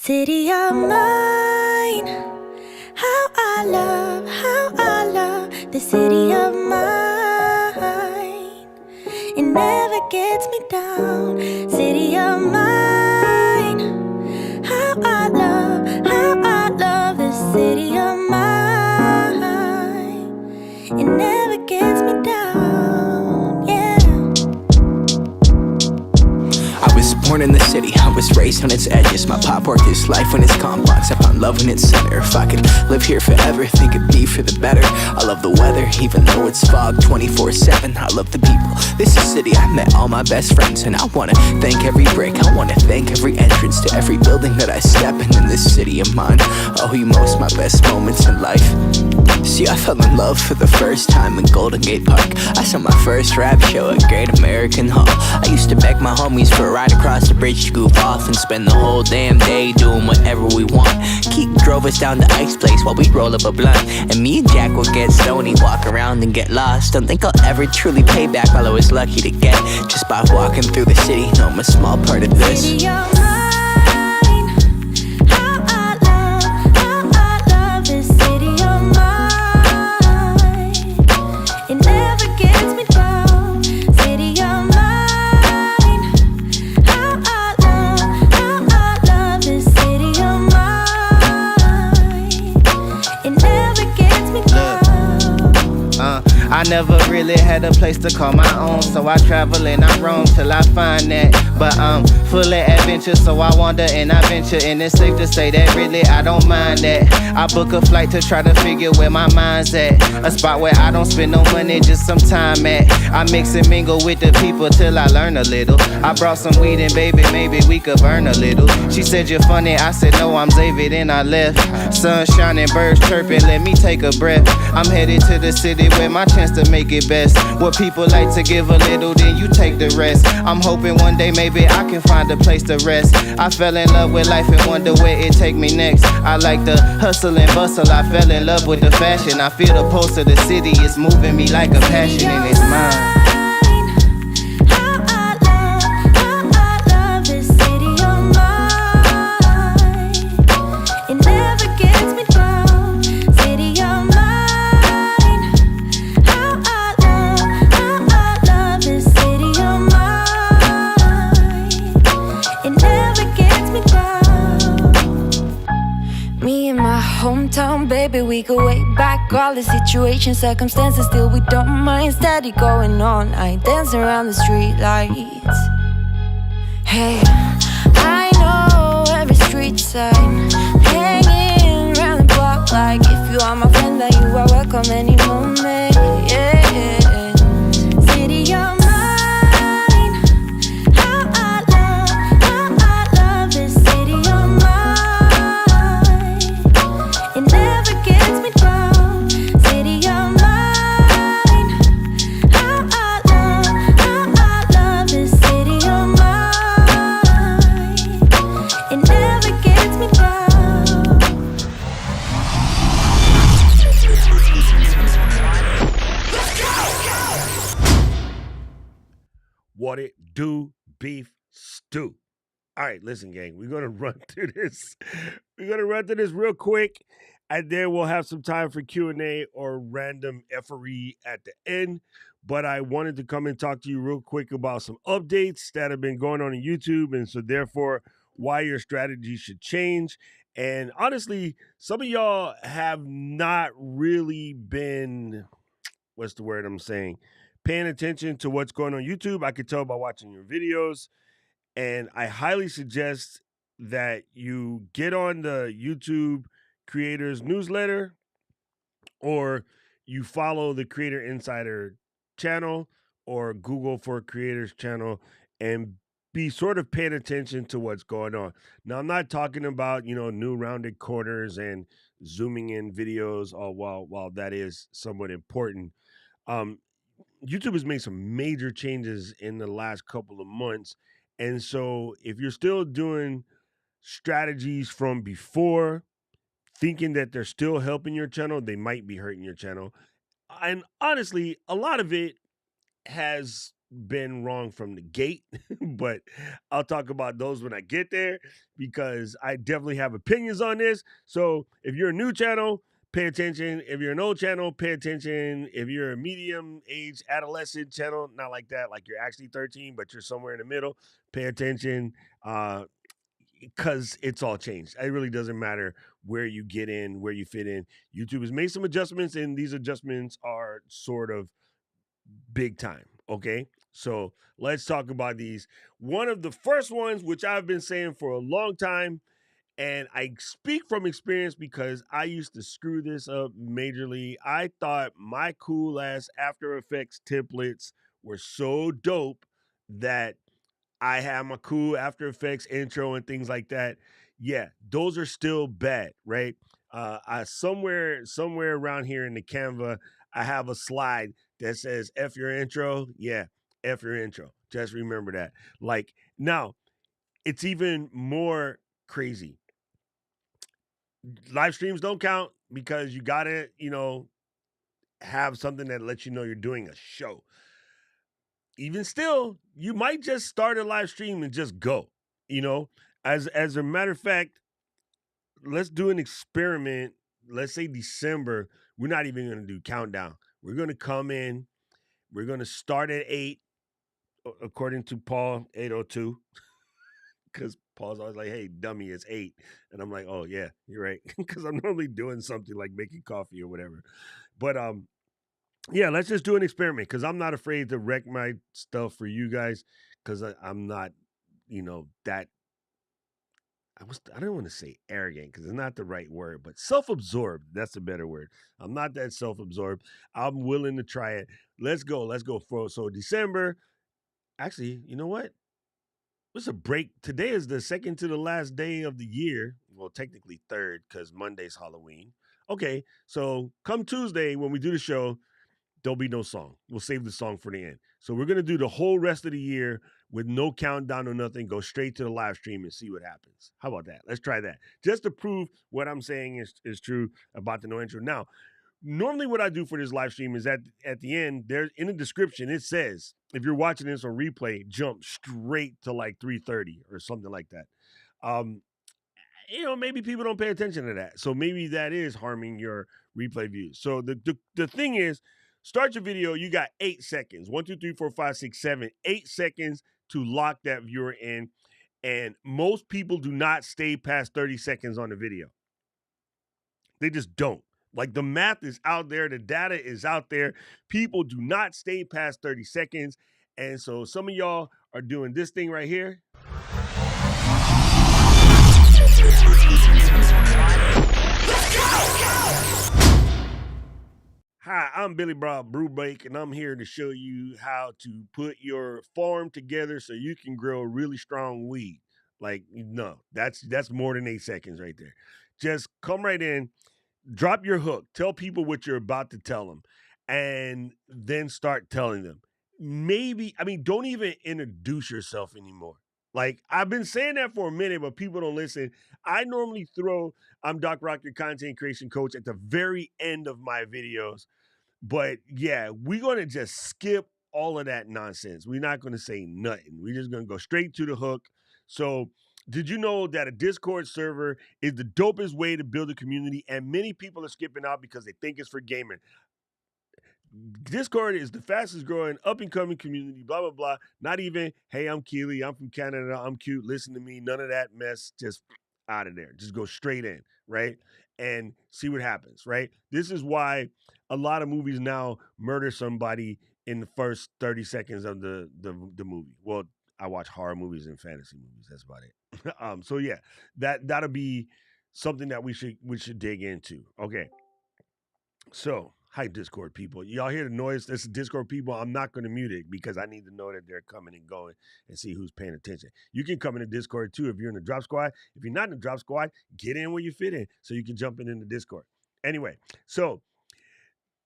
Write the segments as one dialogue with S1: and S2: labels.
S1: City of mine, how I love the city of mine. It never gets me down. City of mine, how I love the city of mine. It never gets me down, yeah.
S2: I was born in the city, I was raised on its edges. My pop worked his life when it's complex. I found love in its center. If I could live here forever, think it'd be for the better. I love the weather, even though it's fog 24/7. I love the people, this is city. I met all my best friends, and I wanna thank every brick. I wanna thank every entrance to every building that I step in this city of mine. Oh, you most my best moments in life. See, I fell in love for the first time in Golden Gate Park. I saw my first rap show at Great American Hall. I used to beg my homies for a ride across the bridge to goof off and spend the whole damn day doing whatever we want. Keith drove us down to Ike's place while we'd roll up a blunt, and me and Jack would get stoned, walk around and get lost. Don't think I'll ever truly pay back all I was lucky to get just by walking through the city. No, I'm a small part of this.
S1: City of mine, how I love this city of mine. It never gets me down. City of mine, how I love this city of mine. It never gets me down.
S3: I never really had a place to call my own, so I travel and I roam till I find that. But I'm full of adventure, so I wander and I venture, and it's safe to say that really I don't mind that. I book a flight to try to figure where my mind's at, a spot where I don't spend no money, just some time at. I mix and mingle with the people till I learn a little. I brought some weed and baby, maybe we could burn a little. She said you're funny, I said no, I'm Xavier, then I left. Sun shining, birds chirping, let me take a breath. I'm headed to the city where my chance to make it best. Where people like to give a little, then you take the rest. I'm hoping one day maybe I can find a place to rest. I fell in love with life and wonder where it take me next. I like the hustle and bustle, I fell in love with the fashion. I feel the pulse of the city, it's moving me like a passion, and it's mine.
S1: How I love this city of mine. It never gets me down. City of mine. How I love this city of mine. It never gets me down. Me and my hometown, baby, we go way back. All the situations, circumstances, still we don't mind. Steady going on, I dance around the street lights. Hey, I know every street sign, hanging around the block. Like if you are my friend, then you are welcome any moment. Yeah. City of mine, how I love this city of mine. It never gets me down. City of mine, how I love this city of mine. It never gets me down.
S4: What it do, beef stew. All right, listen, gang, we're gonna run through this. We're gonna run through this real quick, and then we'll have some time for Q&A or random effery at the end. But I wanted to come and talk to you real quick about some updates that have been going on YouTube, and so therefore why your strategy should change. And honestly, some of y'all have not really been, what's the word I'm saying, paying attention to what's going on YouTube. I could tell by watching your videos. And I highly suggest that you get on the YouTube Creators newsletter, or you follow the Creator Insider channel, or Google for Creators channel, and be sort of paying attention to what's going on. Now, I'm not talking about, new rounded corners and zooming in videos, while that is somewhat important. Um, YouTube has made some major changes in the last couple of months. And so if you're still doing strategies from before, thinking that they're still helping your channel, they might be hurting your channel. And honestly, a lot of it has been wrong from the gate, but I'll talk about those when I get there because I definitely have opinions on this. So if you're a new channel, pay attention. If you're an old channel, pay attention. If you're a medium age adolescent channel, not like that, like you're actually 13, but you're somewhere in the middle, pay attention. Because it's all changed. It really doesn't matter where you get in, where you fit in. YouTube has made some adjustments, and these adjustments are sort of big time. Okay. So let's talk about these. One of the first ones, which I've been saying for a long time, and I speak from experience because I used to screw this up majorly. I thought my cool ass After Effects templates were so dope that I have my cool After Effects intro and things like that. Yeah, those are still bad, right? I somewhere around here in the Canva, I have a slide that says "F your intro." Yeah, F your intro. Just remember that. Like now, it's even more crazy. Live streams don't count because you gotta, have something that lets you know you're doing a show. Even still, you might just start a live stream and just go. You know, as a matter of fact, let's do an experiment. Let's say December. We're not even going to do countdown. We're going to come in. We're going to start at 8, according to Paul 802, because Paul's always like, "Hey, dummy, it's 8," and I'm like, "Oh yeah, you're right," because I'm normally doing something like making coffee or whatever. But yeah, let's just do an experiment because I'm not afraid to wreck my stuff for you guys because I'm not, that I don't want to say arrogant because it's not the right word, but self-absorbed. That's a better word. I'm not that self-absorbed. I'm willing to try it. Let's go. Let's go for so December. Actually, you know what? It's a break. Today is the second to the last day of the year. Well, technically third because Monday's Halloween. Okay, so come Tuesday when we do the show, there'll be no song. We'll save the song for the end. So we're gonna do the whole rest of the year with no countdown or nothing. Go straight to the live stream and see what happens. How about that? Let's try that. Just to prove what I'm saying is true about the no intro. Now, normally what I do for this live stream is at the end, there in the description, it says if you're watching this on replay, jump straight to like 3:30 or something like that. Um, maybe people don't pay attention to that. So maybe that is harming your replay views. So the thing is, start your video. You got 8 seconds. 1, 2, 3, 4, 5, 6, 7, 8 seconds to lock that viewer in. And most people do not stay past 30 seconds on the video. They just don't. Like the math is out there, the data is out there. People do not stay past 30 seconds. And so some of y'all are doing this thing right here. Hi, I'm Billy Bob Brewbake, and I'm here to show you how to put your farm together so you can grow really strong weed. Like, no, that's more than 8 seconds right there. Just come right in, drop your hook, tell people what you're about to tell them, and then start telling them. Don't even introduce yourself anymore. Like, I've been saying that for a minute, but people don't listen. I normally throw I'm Doc Rock, your content creation coach, at the very end of my videos. But yeah, we're going to just skip all of that nonsense. We're not going to say nothing. We're just going to go straight to the hook. So, did you know that a Discord server is the dopest way to build a community? And many people are skipping out because they think it's for gaming. Discord is the fastest growing up and coming community, blah, blah, blah. Not even, hey, I'm Keely, I'm from Canada, I'm cute, listen to me. None of that mess. Just out of there. Just go straight in, right? And see what happens, right? This is why a lot of movies now murder somebody in the first 30 seconds of the movie. Well, I watch horror movies and fantasy movies. That's about it. So yeah, that'll be something that we should dig into. Okay. So, hi, Discord people. Y'all hear the noise? This is Discord people. I'm not going to mute it because I need to know that they're coming and going and see who's paying attention. You can come into Discord too if you're in the Drop Squad. If you're not in the Drop Squad, get in where you fit in so you can jump in the Discord. Anyway, so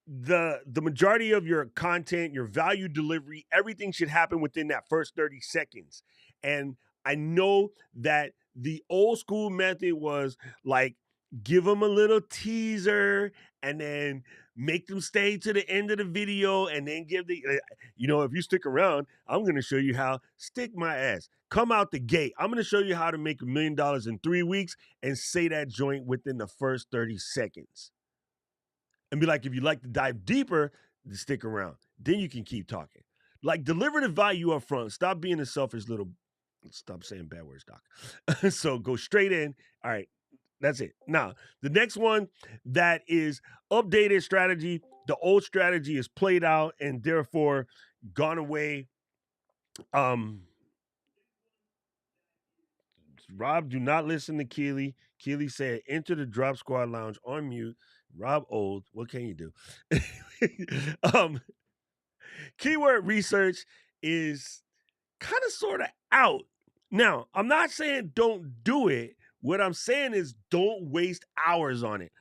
S4: the majority of your content, your value delivery, everything should happen within that first 30 seconds. And I know that the old school method was like give them a little teaser, and then make them stay to the end of the video, and then give the, if you stick around, I'm going to show you how, stick my ass, come out the gate. I'm going to show you how to make $1 million in 3 weeks and say that joint within the first 30 seconds. And be like, if you'd like to dive deeper, stick around. Then you can keep talking. Like, deliver the value up front. Stop being a selfish little, stop saying bad words, Doc. So go straight in. All right. That's it. Now, the next one that is updated strategy. The old strategy is played out and therefore gone away. Rob, do not listen to Keely. Keely said, enter the Drop Squad Lounge on mute. Rob old. What can you do? Keyword research is kind of sort of out. Now, I'm not saying don't do it. What I'm saying is don't waste hours on it.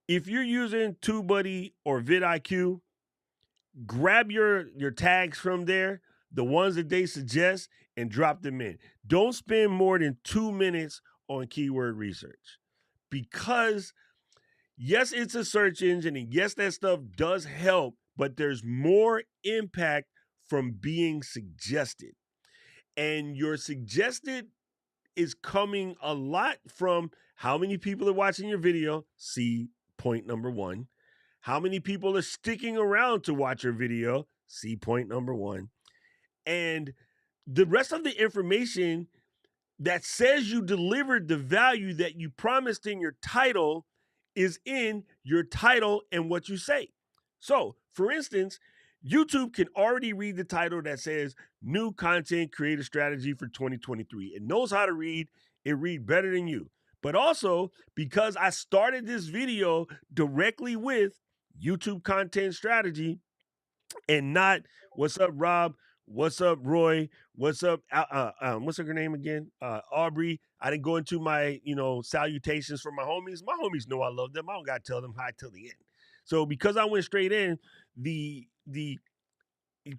S4: If you're using TubeBuddy or vidIQ, grab your tags from there, the ones that they suggest, and drop them in. Don't spend more than 2 minutes on keyword research, because yes, it's a search engine, and yes, that stuff does help, but there's more impact from being suggested. And your suggested is coming a lot from how many people are watching your video. See point number 1. How many people are sticking around to watch your video? See point number 1. And the rest of the information that says you delivered the value that you promised in your title is in your title and what you say. So, for instance, YouTube can already read the title that says new content creator strategy for 2023. It knows how to read. It reads better than you. But also, because I started this video directly with YouTube content strategy and not what's up, Rob? What's up, Roy? What's up? What's her name again? Aubrey. I didn't go into my, salutations for my homies. My homies know I love them. I don't gotta tell them hi till the end. So because I went straight in, the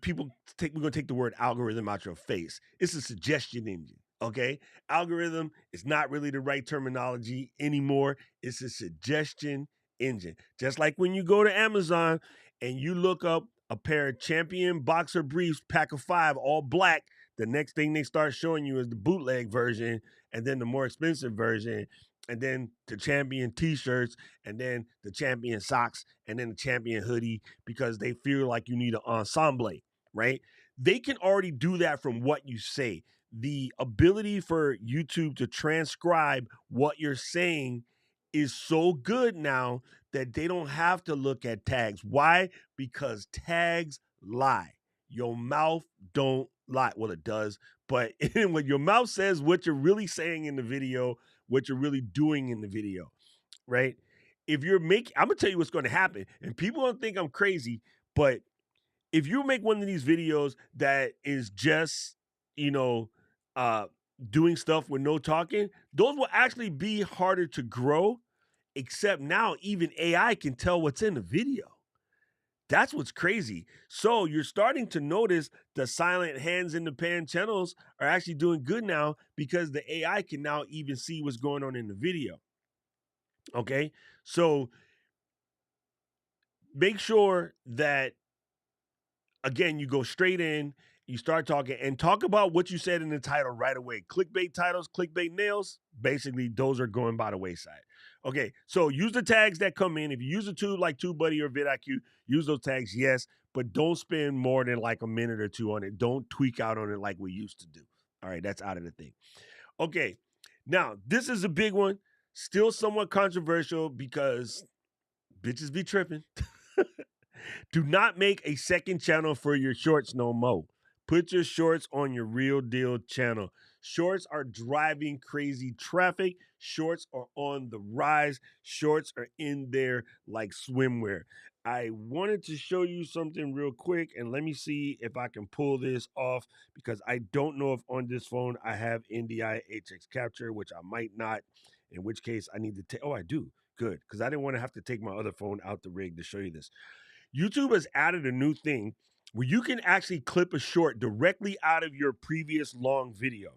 S4: people we're gonna take the word algorithm out your face. It's a suggestion engine. Okay, algorithm is not really the right terminology anymore. It's a suggestion engine. Just like when you go to Amazon and you look up a pair of Champion boxer briefs, pack of 5, all black, the next thing they start showing you is the bootleg version, and then the more expensive version, and then the Champion t-shirts, and then the Champion socks, and then the Champion hoodie, because they feel like you need an ensemble, right? They can already do that from what you say. The ability for YouTube to transcribe what you're saying is so good now that they don't have to look at tags. Why? Because tags lie. Your mouth don't lie. Well, it does, but when your mouth says what you're really saying in the video, what you're really doing in the video, right? If you're making, I'm gonna tell you what's going to happen, and people don't think I'm crazy, but if you make one of these videos that is just, doing stuff with no talking, those will actually be harder to grow, except now even AI can tell what's in the video. That's what's crazy. So you're starting to notice the silent hands in the pan channels are actually doing good now because the AI can now even see what's going on in the video. Okay? So make sure that, again, you go straight in, you start talking, and talk about what you said in the title right away. Clickbait titles, clickbait nails, basically those are going by the wayside. Okay, so use the tags that come in. If you use a tube like TubeBuddy or vidIQ, use those tags, yes, but don't spend more than like a minute or 2 on it. Don't tweak out on it like we used to do. All right, that's out of the thing. Okay, now this is a big one, still somewhat controversial because bitches be tripping. Do not make a second channel for your shorts no more. Put your shorts on your real deal channel. Shorts are driving crazy traffic. Shorts are on the rise. Shorts are in there like swimwear. I wanted to show you something real quick, and let me see if I can pull this off, because I don't know if on this phone I have NDI HX Capture, which I might not, in which case I need to take, oh, I do. Good, because I didn't want to have to take my other phone out the rig to show you this. YouTube has added a new thing where you can actually clip a short directly out of your previous long video.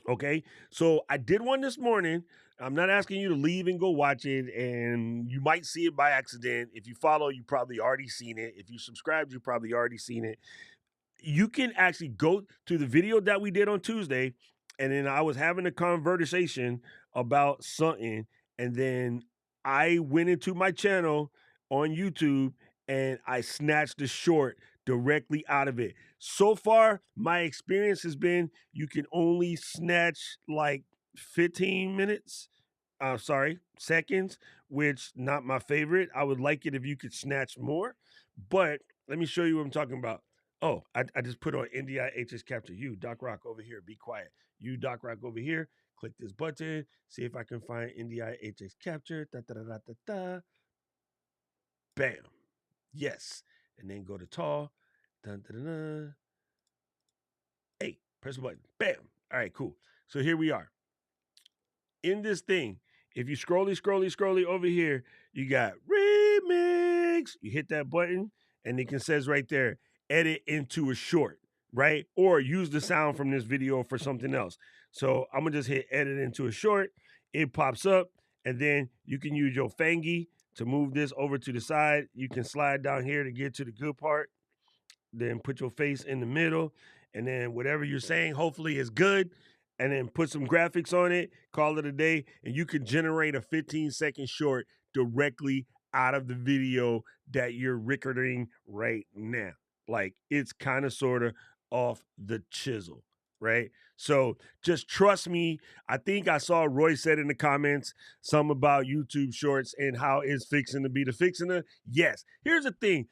S4: Okay, so I did one this morning. I'm not asking you to leave and go watch it, and you might see it by accident. If you follow, you probably already seen it. If you subscribed, you probably already seen it. You can actually go to the video that we did on Tuesday, and then I was having a conversation about something, and then I went into my channel on YouTube and I snatched the short directly out of it. So far, my experience has been you can only snatch like 15 minutes. Sorry, seconds, which not my favorite. I would like it if you could snatch more, but let me show you what I'm talking about. Oh, I just put on NDI HS Capture. You, Doc Rock, over here. Be quiet. You, Doc Rock, over here. Click this button. See if I can find NDI HS Capture. Da, da, da, da, da, da. Bam. Yes. And then go to tall. Dun, dun, dun, dun. Hey, press the button. Bam. All right, cool. So here we are. In this thing, if you scrolly over here, you got remix. You hit that button, and it can says right there, edit into a short, right? Or use the sound from this video for something else. So I'm gonna just hit edit into a short. It pops up, and then you can use your fangy to move this over to the side. You can slide down here to get to the good part. Then put your face in the middle, and then whatever you're saying, hopefully is good. And then put some graphics on it, call it a day, and you can generate a 15-second short directly out of the video that you're recording right now. Like it's kind of sort of off the chisel, right? So just trust me. I think I saw Roy said in the comments something about YouTube Shorts and how it's fixing to be the fixing. Yes. Here's the thing.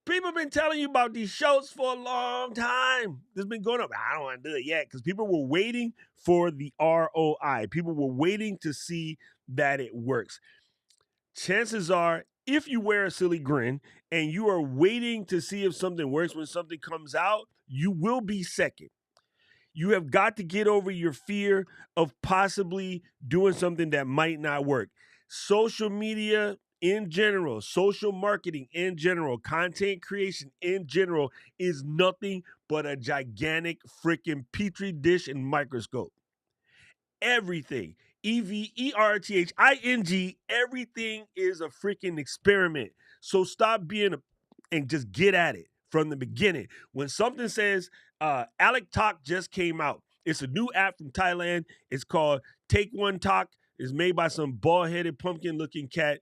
S4: People have been telling you about these shows for a long time. This has been going up. I don't want to do it yet because people were waiting for the ROI. People were waiting to see that it works. Chances are, if you wear a silly grin and you are waiting to see if something works when something comes out, you will be second. You have got to get over your fear of possibly doing something that might not work. Social media in general, social marketing in general, content creation in general is nothing but a gigantic freaking petri dish and microscope. Everything, EVERTHING, everything is a freaking experiment. So stop being and just get at it from the beginning. When something says Alec Talk just came out, it's a new app from Thailand. It's called Take One Talk. It's made by some bald-headed pumpkin-looking cat.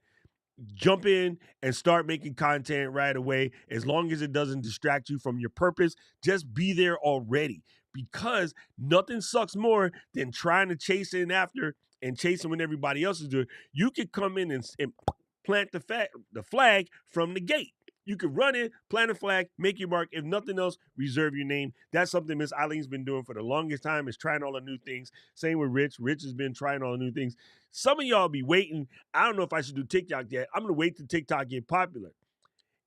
S4: Jump in and start making content right away. As long as it doesn't distract you from your purpose, just be there already, because nothing sucks more than trying to chase in after and chasing when everybody else is doing. You could come in and plant the flag from the gate. You could run in, plant a flag, make your mark. If nothing else, reserve your name. That's something Miss Eileen's been doing for the longest time, is trying all the new things. Same with Rich. Rich has been trying all the new things. Some of y'all be waiting. I don't know if I should do TikTok yet. I'm going to wait till TikTok get popular.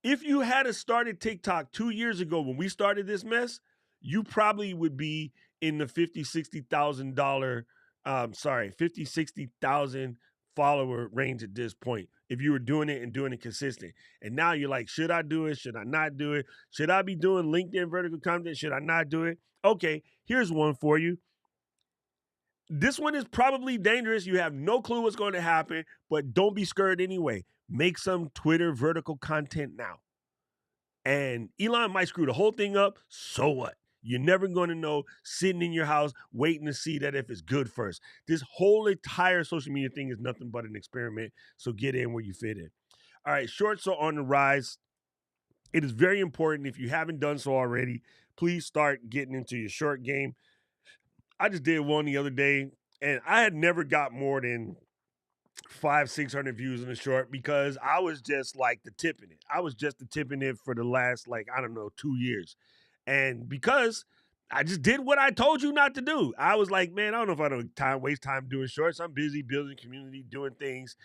S4: If you had started TikTok 2 years ago when we started this mess, you probably would be in the $50,000, $60,000 follower range at this point if you were doing it and doing it consistent. And now you're like, should I do it? Should I not do it? Should I be doing LinkedIn vertical content? Should I not do it? Okay, here's one for you. This one is probably dangerous. You have no clue what's going to happen, but don't be scared anyway. Make some Twitter vertical content now. And Elon might screw the whole thing up. So what? You're never going to know sitting in your house waiting to see that if it's good first. This whole entire social media thing is nothing but an experiment. So get in where you fit in. All right, shorts are on the rise. It is very important. If you haven't done so already, please start getting into your short game. I just did one the other day, and I had never got more than 500-600 views in a short because I was just like the tip in it. I was just the tip in it for the last, 2 years. And because I just did what I told you not to do. I was like, man, I don't know if I don't waste time doing shorts. I'm busy building community, doing things,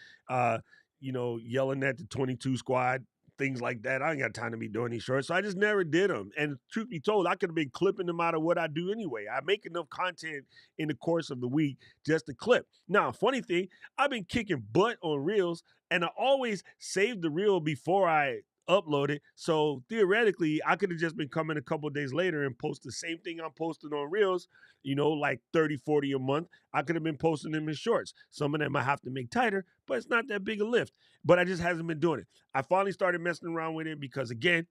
S4: yelling at the 22 squad, things like that. I ain't got time to be doing these shorts. So I just never did them. And truth be told, I could have been clipping them out of what I do anyway. I make enough content in the course of the week just to clip. Now, funny thing, I've been kicking butt on reels, and I always save the reel before I upload it. So theoretically, I could have just been coming a couple days later and post the same thing I'm posting on Reels, like 30, 40 a month. I could have been posting them in shorts. Some of them I have to make tighter, but it's not that big a lift. But I just hasn't been doing it. I finally started messing around with it because, again,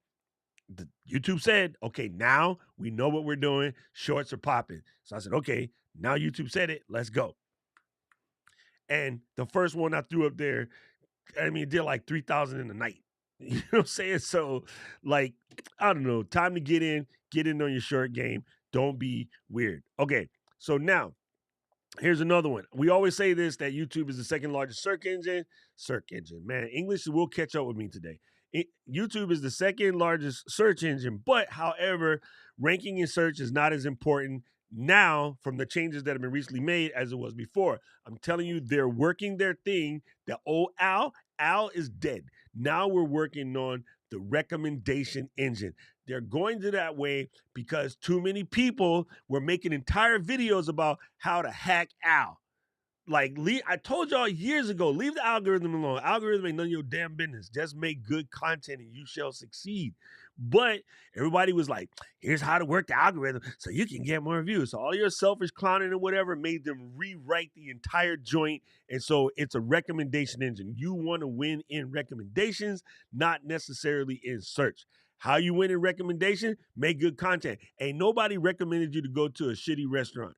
S4: YouTube said, okay, now we know what we're doing. Shorts are popping. So I said, okay, now YouTube said it. Let's go. And the first one I threw up there, it did like 3,000 in a night. You know what I'm saying? So, like, I don't know. Time to get in on your short game. Don't be weird. Okay, so now here's another one. We always say this, that YouTube is the second largest search engine. Man, English will catch up with me today. YouTube is the second largest search engine, but however, ranking in search is not as important now from the changes that have been recently made as it was before. I'm telling you, they're working their thing. The old Al is dead. Now we're working on the recommendation engine. They're going to that way because too many people were making entire videos about how to hack Al. Like, I told y'all years ago, leave the algorithm alone. Algorithm ain't none of your damn business. Just make good content and you shall succeed. But everybody was like, here's how to work the algorithm so you can get more views. So all your selfish clowning and whatever made them rewrite the entire joint. And so it's a recommendation engine. You want to win in recommendations, not necessarily in search. How you win in recommendation? Make good content. Ain't nobody recommended you to go to a shitty restaurant.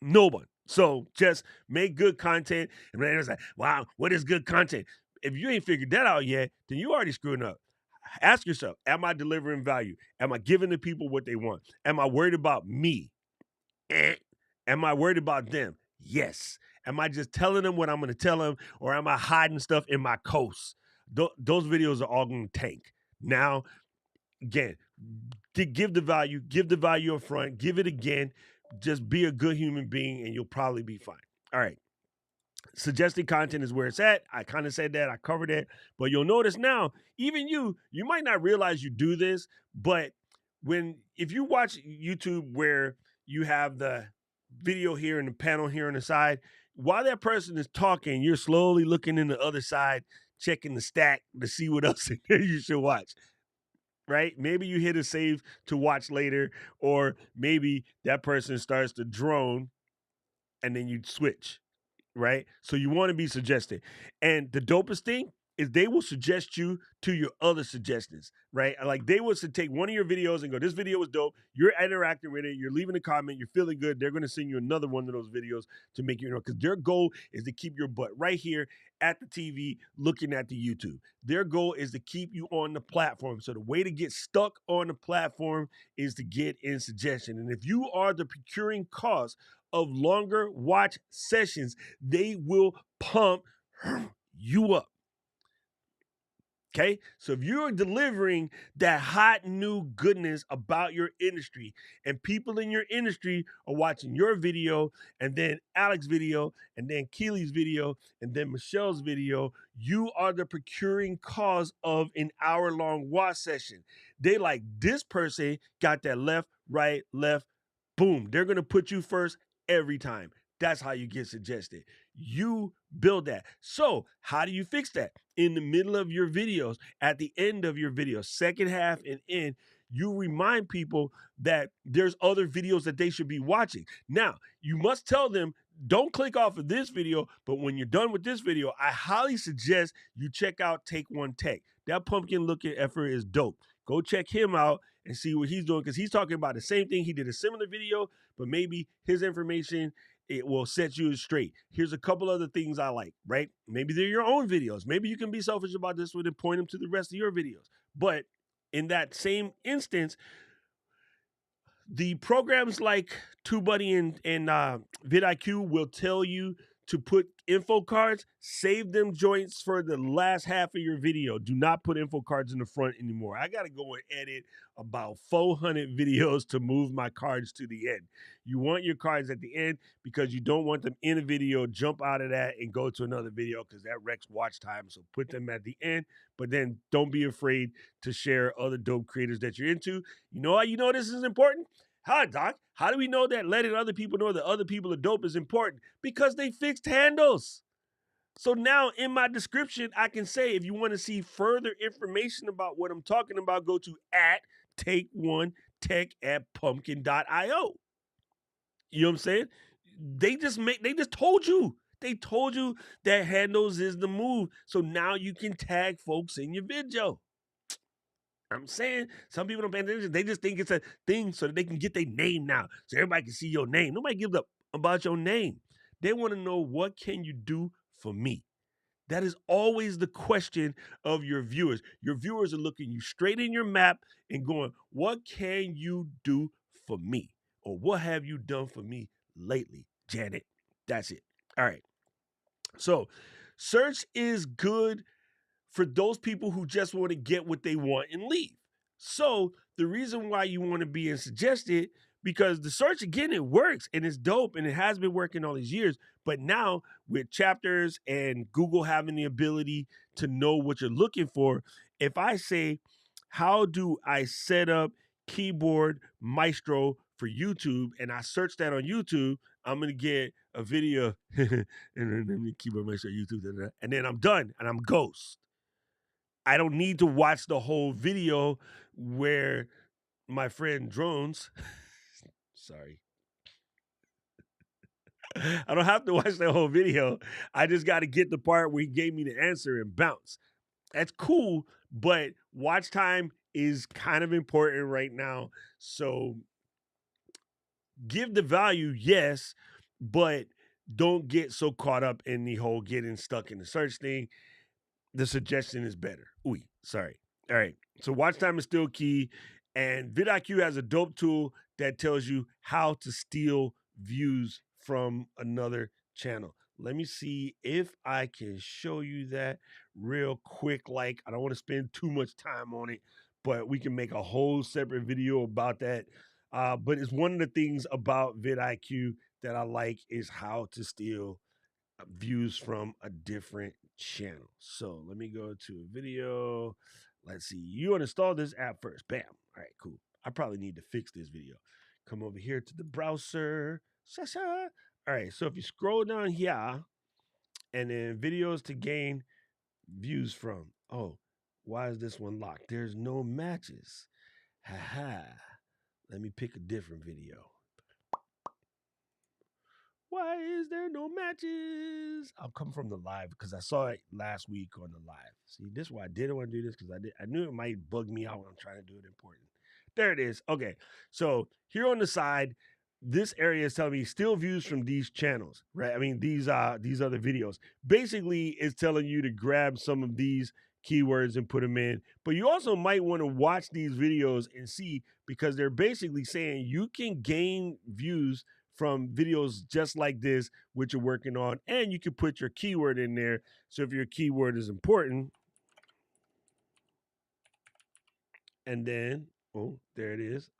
S4: No one. So just make good content. And then it's like, wow, what is good content? If you ain't figured that out yet, then you already screwing up. Ask yourself, am I delivering value? Am I giving the people what they want? Am I worried about me? Am I worried about them? Yes. Am I just telling them what I'm going to tell them, or am I hiding stuff in my coast? Those videos are all going to tank. Now, again, give the value up front, give it again. Just be a good human being and you'll probably be fine. All right. Suggested content is where it's at. I kind of said that. I covered it. But you'll notice now, even you might not realize you do this, but if you watch YouTube where you have the video here and the panel here on the side, while that person is talking, you're slowly looking in the other side, checking the stack to see what else in there you should watch. Right? Maybe you hit a save to watch later, or maybe that person starts to drone and then you switch, right? So you want to be suggested. And the dopest thing is they will suggest you to your other suggestions, right? Like they will take one of your videos and go, this video was dope. You're interacting with it. You're leaving a comment. You're feeling good. They're going to send you another one of those videos to make you know, because their goal is to keep your butt right here at the TV looking at the YouTube. Their goal is to keep you on the platform. So the way to get stuck on the platform is to get in suggestion. And if you are the procuring cause of longer watch sessions, they will pump you up. Okay, so if you're delivering that hot new goodness about your industry, and people in your industry are watching your video, and then Alex's video, and then Keely's video, and then Michelle's video, you are the procuring cause of an hour-long watch session. They like, this person got that left, right, left, boom. They're gonna put you first every time. That's how you get suggested. You build that. So how do you fix that? In the middle of your videos, at the end of your video, second half and end, you remind people that there's other videos that they should be watching. Now, you must tell them, don't click off of this video, but when you're done with this video, I highly suggest you check out Take One Tech. That pumpkin looking effort is dope. Go check him out and see what he's doing, because he's talking about the same thing. He did a similar video, but maybe his information, it will set you straight. Here's a couple other things I like, right? Maybe they're your own videos. Maybe you can be selfish about this one and point them to the rest of your videos. But in that same instance, the programs like TubeBuddy and vidIQ will tell you to put info cards. Save them joints for the last half of your video. Do not put info cards in the front anymore. I got to go and edit about 400 videos to move my cards to the end. You want your cards at the end because you don't want them in a video, jump out of that and go to another video, because that wrecks watch time. So put them at the end, but then don't be afraid to share other dope creators that you're into. You know how you know this is important? How, Doc? How do we know that letting other people know that other people are dope is important? Because they fixed handles. So now in my description, I can say if you want to see further information about what I'm talking about, go to @take1tech@pumpkin.io. You know what I'm saying? They just told you. They told you that handles is the move. So now you can tag folks in your video. I'm saying some people don't pay attention. They just think it's a thing so that they can get their name now. So everybody can see your name. Nobody gives up about your name. They want to know, what can you do for me? That is always the question of your viewers. Your viewers are looking you straight in your map and going, what can you do for me? Or what have you done for me lately, Janet? That's it. All right. So search is good for those people who just want to get what they want and leave. So the reason why you want to be in suggested, because the search, again, it works and it's dope and it has been working all these years. But now with chapters and Google having the ability to know what you're looking for, if I say, how do I set up Keyboard Maestro for YouTube, and I search that on YouTube, I'm going to get a video and then Keyboard Maestro YouTube, and then I'm done and I'm ghost. I don't need to watch the whole video where my friend Drones, sorry, I don't have to watch the whole video. I just got to get the part where he gave me the answer and bounce. That's cool, but watch time is kind of important right now. So give the value, yes, but don't get so caught up in the whole getting stuck in the search thing. The suggestion is better. Ooh, sorry. All right. So watch time is still key. And vidIQ has a dope tool that tells you how to steal views from another channel. Let me see if I can show you that real quick. Like, I don't want to spend too much time on it, but we can make a whole separate video about that. But it's one of the things about vidIQ that I like is how to steal views from a different channel. So let me go to a video. Let's see. You uninstall this app first. Bam. All right, cool. I probably need to fix this video. Come over here to the browser. All right, so if you scroll down here and then videos to gain views from. Oh, why is this one locked? There's no matches. Haha. Let me pick a different video. Why is there no matches? I'll come from the live because I saw it last week on the live. See, this is why I didn't want to do this, because I knew it might bug me out when I'm trying to do it important. There it is. Okay, so here on the side, this area is telling me still views from these channels, right? I mean, these other videos. Basically, it's telling you to grab some of these keywords and put them in. But you also might want to watch these videos and see, because they're basically saying you can gain views from videos just like this, which you're working on, and you can put your keyword in there. So if your keyword is important, and then, oh, there it is.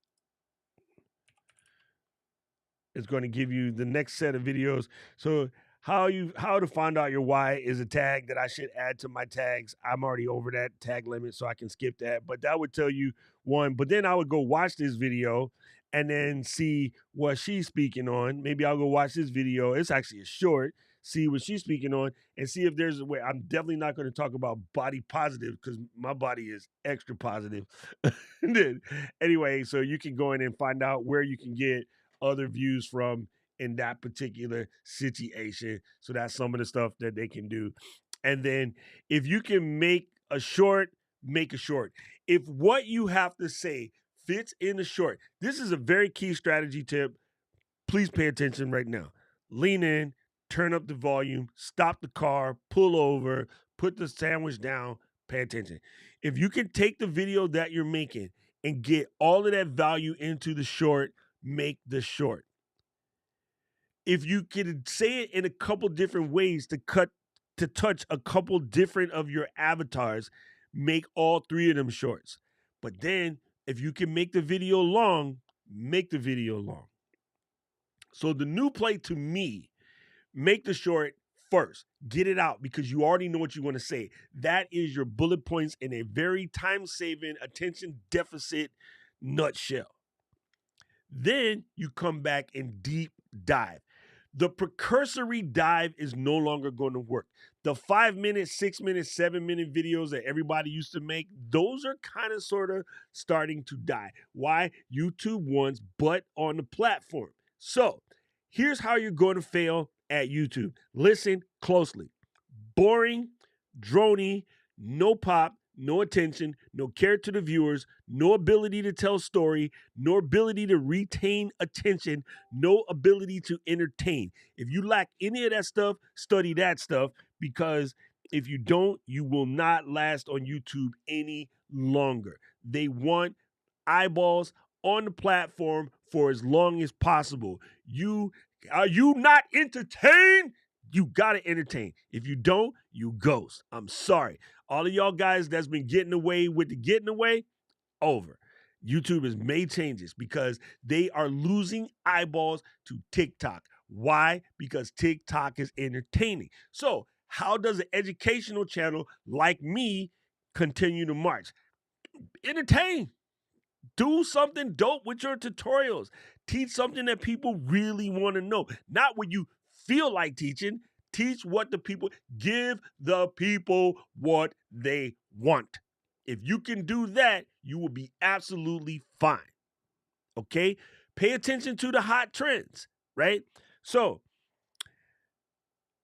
S4: It's going to give you the next set of videos. So how to find out your why is a tag that I should add to my tags. I'm already over that tag limit, so I can skip that. But that would tell you one. But then I would go watch this video and then see what she's speaking on. Maybe I'll go watch this video. It's actually a short. See what she's speaking on and see if there's a way. I'm definitely not going to talk about body positive because my body is extra positive. Then, anyway, so you can go in and find out where you can get other views from in that particular situation. So that's some of the stuff that they can do. And then if you can make a short, make a short. If what you have to say fits in the short, this is a very key strategy tip. Please pay attention right now. Lean in, turn up the volume, stop the car, pull over, put the sandwich down, pay attention. If you can take the video that you're making and get all of that value into the short, make the short. If you can say it in a couple different ways to touch a couple different of your avatars, make all three of them shorts. But then if you can make the video long, make the video long. So the new play to me, make the short first. Get it out because you already know what you want to say. That is your bullet points in a very time-saving, attention deficit nutshell. Then you come back and deep dive. The precursory dive is no longer going to work. The 5 minute, 6 minute, 7 minute videos that everybody used to make, those are kind of sort of starting to die. Why? YouTube wants butt on the platform. So here's how you're going to fail at YouTube. Listen closely. Boring, drony, no pop, no attention, no care to the viewers, no ability to tell story, no ability to retain attention, no ability to entertain. If you lack any of that stuff, study that stuff, because if you don't, you will not last on YouTube any longer. They want eyeballs on the platform for as long as possible. Are you not entertained? You gotta entertain. If you don't, you ghost. I'm sorry. All of y'all guys that's been getting away with the getting away, over. YouTube has made changes because they are losing eyeballs to TikTok. Why? Because TikTok is entertaining. So, how does an educational channel like me continue to march? Entertain. Do something dope with your tutorials. Teach something that people really want to know. Not what you feel like teaching. Teach what the people, give the people what they want. If you can do that, you will be absolutely fine. Okay? Pay attention to the hot trends, right? So,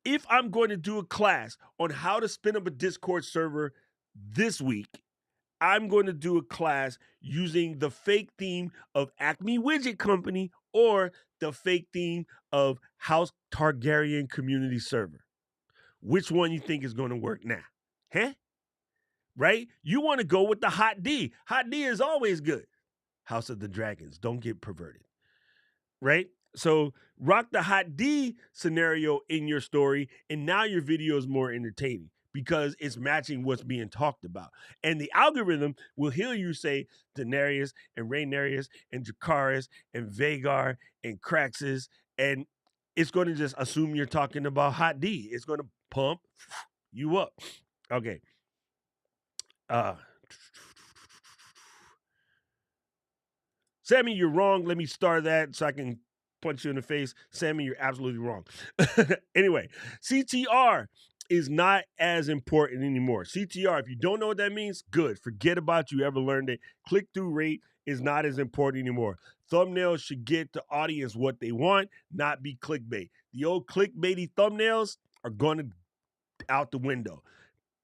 S4: if I'm going to do a class on how to spin up a Discord server this week, I'm going to do a class using the fake theme of Acme Widget Company or the fake theme of House Targaryen Community Server. Which one you think is going to work now? Huh? Right? You want to go with the Hot D. Hot D is always good. House of the Dragons. Don't get perverted. Right? So rock the Hot D scenario in your story, and now your video is more entertaining because it's matching what's being talked about. And the algorithm will hear you say Daenerys and Rhaenyra and Dracarys and Vagar and Craxus, and it's going to just assume you're talking about Hot D. It's going to pump you up. Okay. Sammy, you're wrong. Let me start that so I can punch you in the face. Sammy, you're absolutely wrong. Anyway, CTR is not as important anymore. CTR, if you don't know what that means, good. Forget about you ever learned it. Click-through rate is not as important anymore. Thumbnails should get the audience what they want, not be clickbait. The old clickbaity thumbnails are going out the window.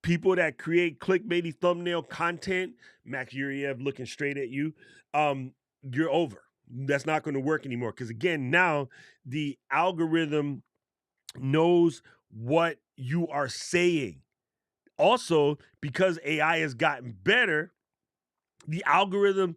S4: People that create clickbaity thumbnail content, Max Yuriev looking straight at you, you're over. That's not going to work anymore. Because again, now the algorithm knows what you are saying. Also, because AI has gotten better, the algorithm,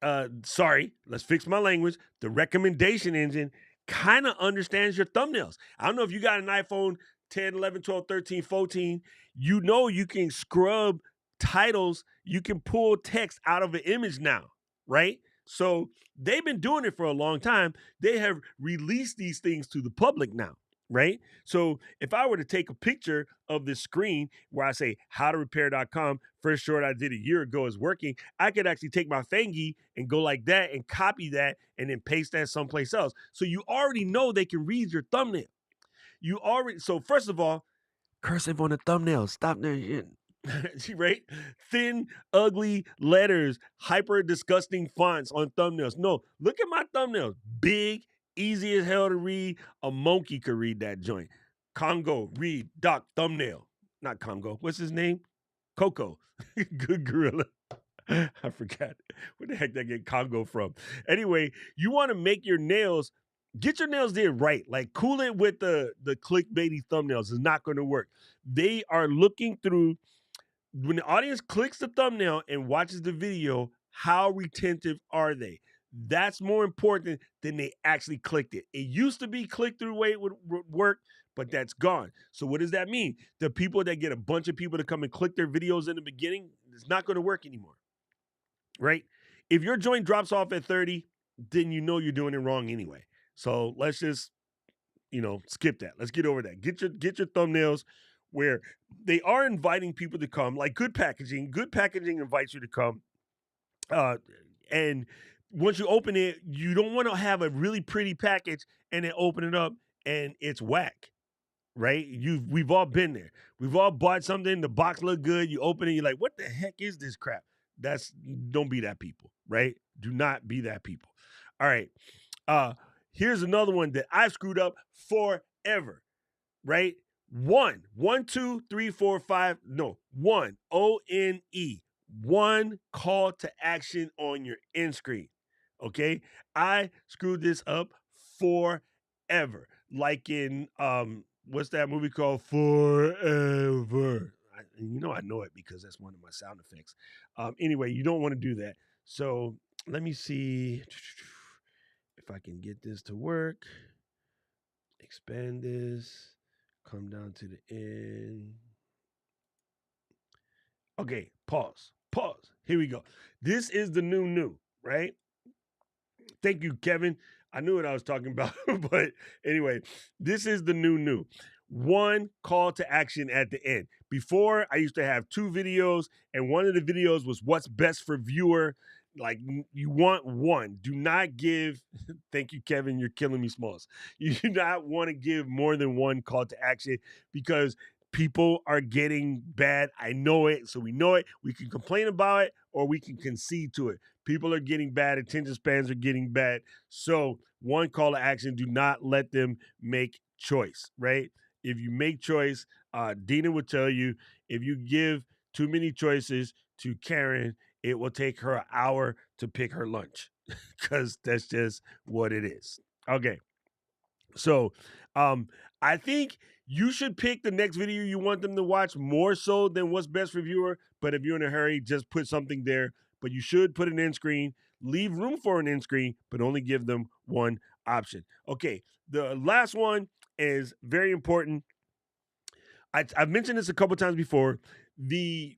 S4: let's fix my language. The recommendation engine kind of understands your thumbnails. I don't know if you got an iPhone 10, 11, 12, 13, 14. You know you can scrub titles. You can pull text out of an image now, right? So they've been doing it for a long time. They have released these things to the public now, right? So if I were to take a picture of this screen where I say howtorepair.com, first short I did a year ago is working, I could actually take my thingy and go like that and copy that and then paste that someplace else. So you already know they can read your thumbnail. So first of all, cursive on the thumbnail. Stop there. Right? Thin, ugly letters, hyper disgusting fonts on thumbnails. No, look at my thumbnails. Big, easy as hell to read. A monkey could read that joint. Congo, read, doc, thumbnail. Not Congo. What's his name? Coco. Good gorilla. I forgot. Where the heck did I get Congo from? Anyway, you want to make your nails, get your nails there right. Like cool it with the clickbaity thumbnails. It's not going to work. They are looking through, when the audience clicks the thumbnail and watches the video, how retentive are they? That's more important than they actually clicked it. It used to be click-through rate would work, but that's gone. So what does that mean? The people that get a bunch of people to come and click their videos in the beginning, it's not going to work anymore, right? If your joint drops off at 30, then you know you're doing it wrong anyway. So let's just, skip that. Let's get over that. Get your thumbnails where they are inviting people to come, like Good Packaging. Good Packaging invites you to come and once you open it, you don't want to have a really pretty package and then open it up and it's whack. Right? We've all been there. We've all bought something, the box looked good, you open it, you're like, what the heck is this crap? Don't be that people, right? Do not be that people. All right. Here's another one that I've screwed up forever, right? One, 2, 3, 4, 5. No, one, ONE. One call to action on your end screen. Okay. I screwed this up forever. Like in what's that movie called? Forever. I know it because that's one of my sound effects. Anyway, you don't want to do that. So let me see if I can get this to work. Expand this. Come down to the end. Okay, pause. Here we go. This is the new, right? Thank you, Kevin. I knew what I was talking about, but anyway, this is the new. One call to action at the end. Before, I used to have 2 videos, and one of the videos was what's best for viewer. Like, you want one. Do not give, thank you, Kevin, you're killing me, Smalls. You do not want to give more than one call to action because people are getting bad. I know it, so we know it. We can complain about it or we can concede to it. People are getting bad. Attention spans are getting bad. So one call to action, do not let them make choice, right? If you make choice, Dina will tell you, if you give too many choices to Karen, it will take her an hour to pick her lunch because that's just what it is. Okay. So I think you should pick the next video you want them to watch more so than what's best for viewer. But if you're in a hurry, just put something there. But you should put an end screen, leave room for an end screen, but only give them one option. Okay, the last one is very important. I've mentioned this a couple times before. The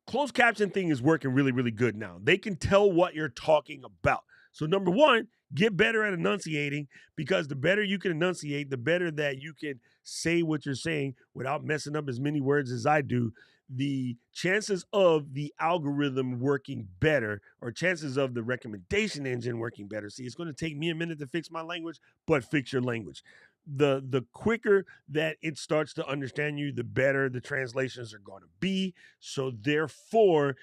S4: closed caption thing is working really, really good now. They can tell what you're talking about. So number one, get better at enunciating, because the better you can enunciate, the better that you can say what you're saying without messing up as many words as I do. The chances of the algorithm working better, or chances of the recommendation engine working better. See, it's going to take me a minute to fix my language, but fix your language. The quicker that it starts to understand you, the better the translations are going to be. So therefore,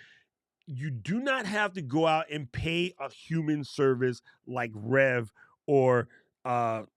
S4: you do not have to go out and pay a human service like Rev or what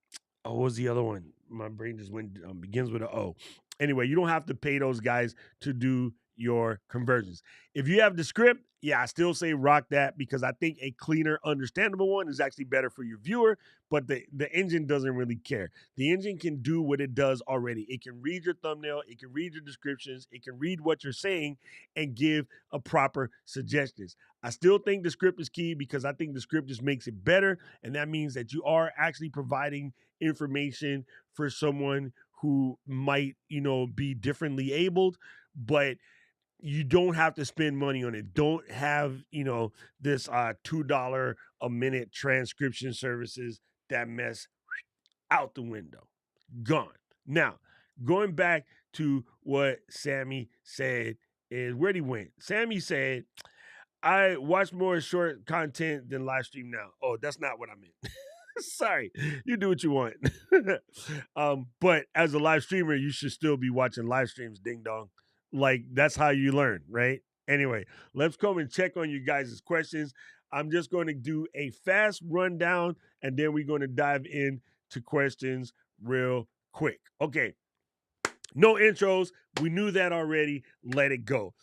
S4: was the other one? My brain just went begins with an O. Anyway, you don't have to pay those guys to do your conversions. If you have the script, yeah, I still say rock that, because I think a cleaner, understandable one is actually better for your viewer, but the engine doesn't really care. The engine can do what it does already. It can read your thumbnail, it can read your descriptions, it can read what you're saying and give a proper suggestions. I still think the script is key, because I think the script just makes it better, and that means that you are actually providing information for someone who might, be differently abled, but you don't have to spend money on it. Don't have, this $2 a minute transcription services. That mess out the window. Gone. Now, going back to what Sammy said is where he went. Sammy said, I watch more short content than live stream now. Oh, that's not what I meant. Sorry, you do what you want. But as a live streamer, you should still be watching live streams, ding dong. Like, that's how you learn, right? Anyway, let's come and check on you guys' questions. I'm just going to do a fast rundown, and then we're going to dive into questions real quick. Okay. No intros. We knew that already. Let it go.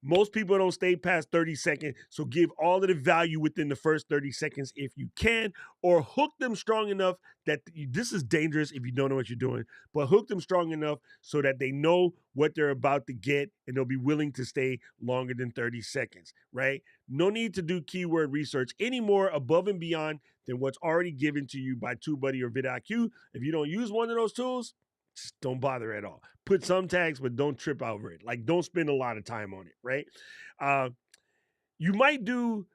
S4: Most people don't stay past 30 seconds, so give all of the value within the first 30 seconds if you can, or hook them strong enough that this is dangerous if you don't know what you're doing, but hook them strong enough so that they know what they're about to get and they'll be willing to stay longer than 30 seconds, right? No need to do keyword research anymore above and beyond than what's already given to you by TubeBuddy or vidIQ. If you don't use one of those tools, just don't bother at all. Put some tags, but don't trip over it. Like, don't spend a lot of time on it, right? You might do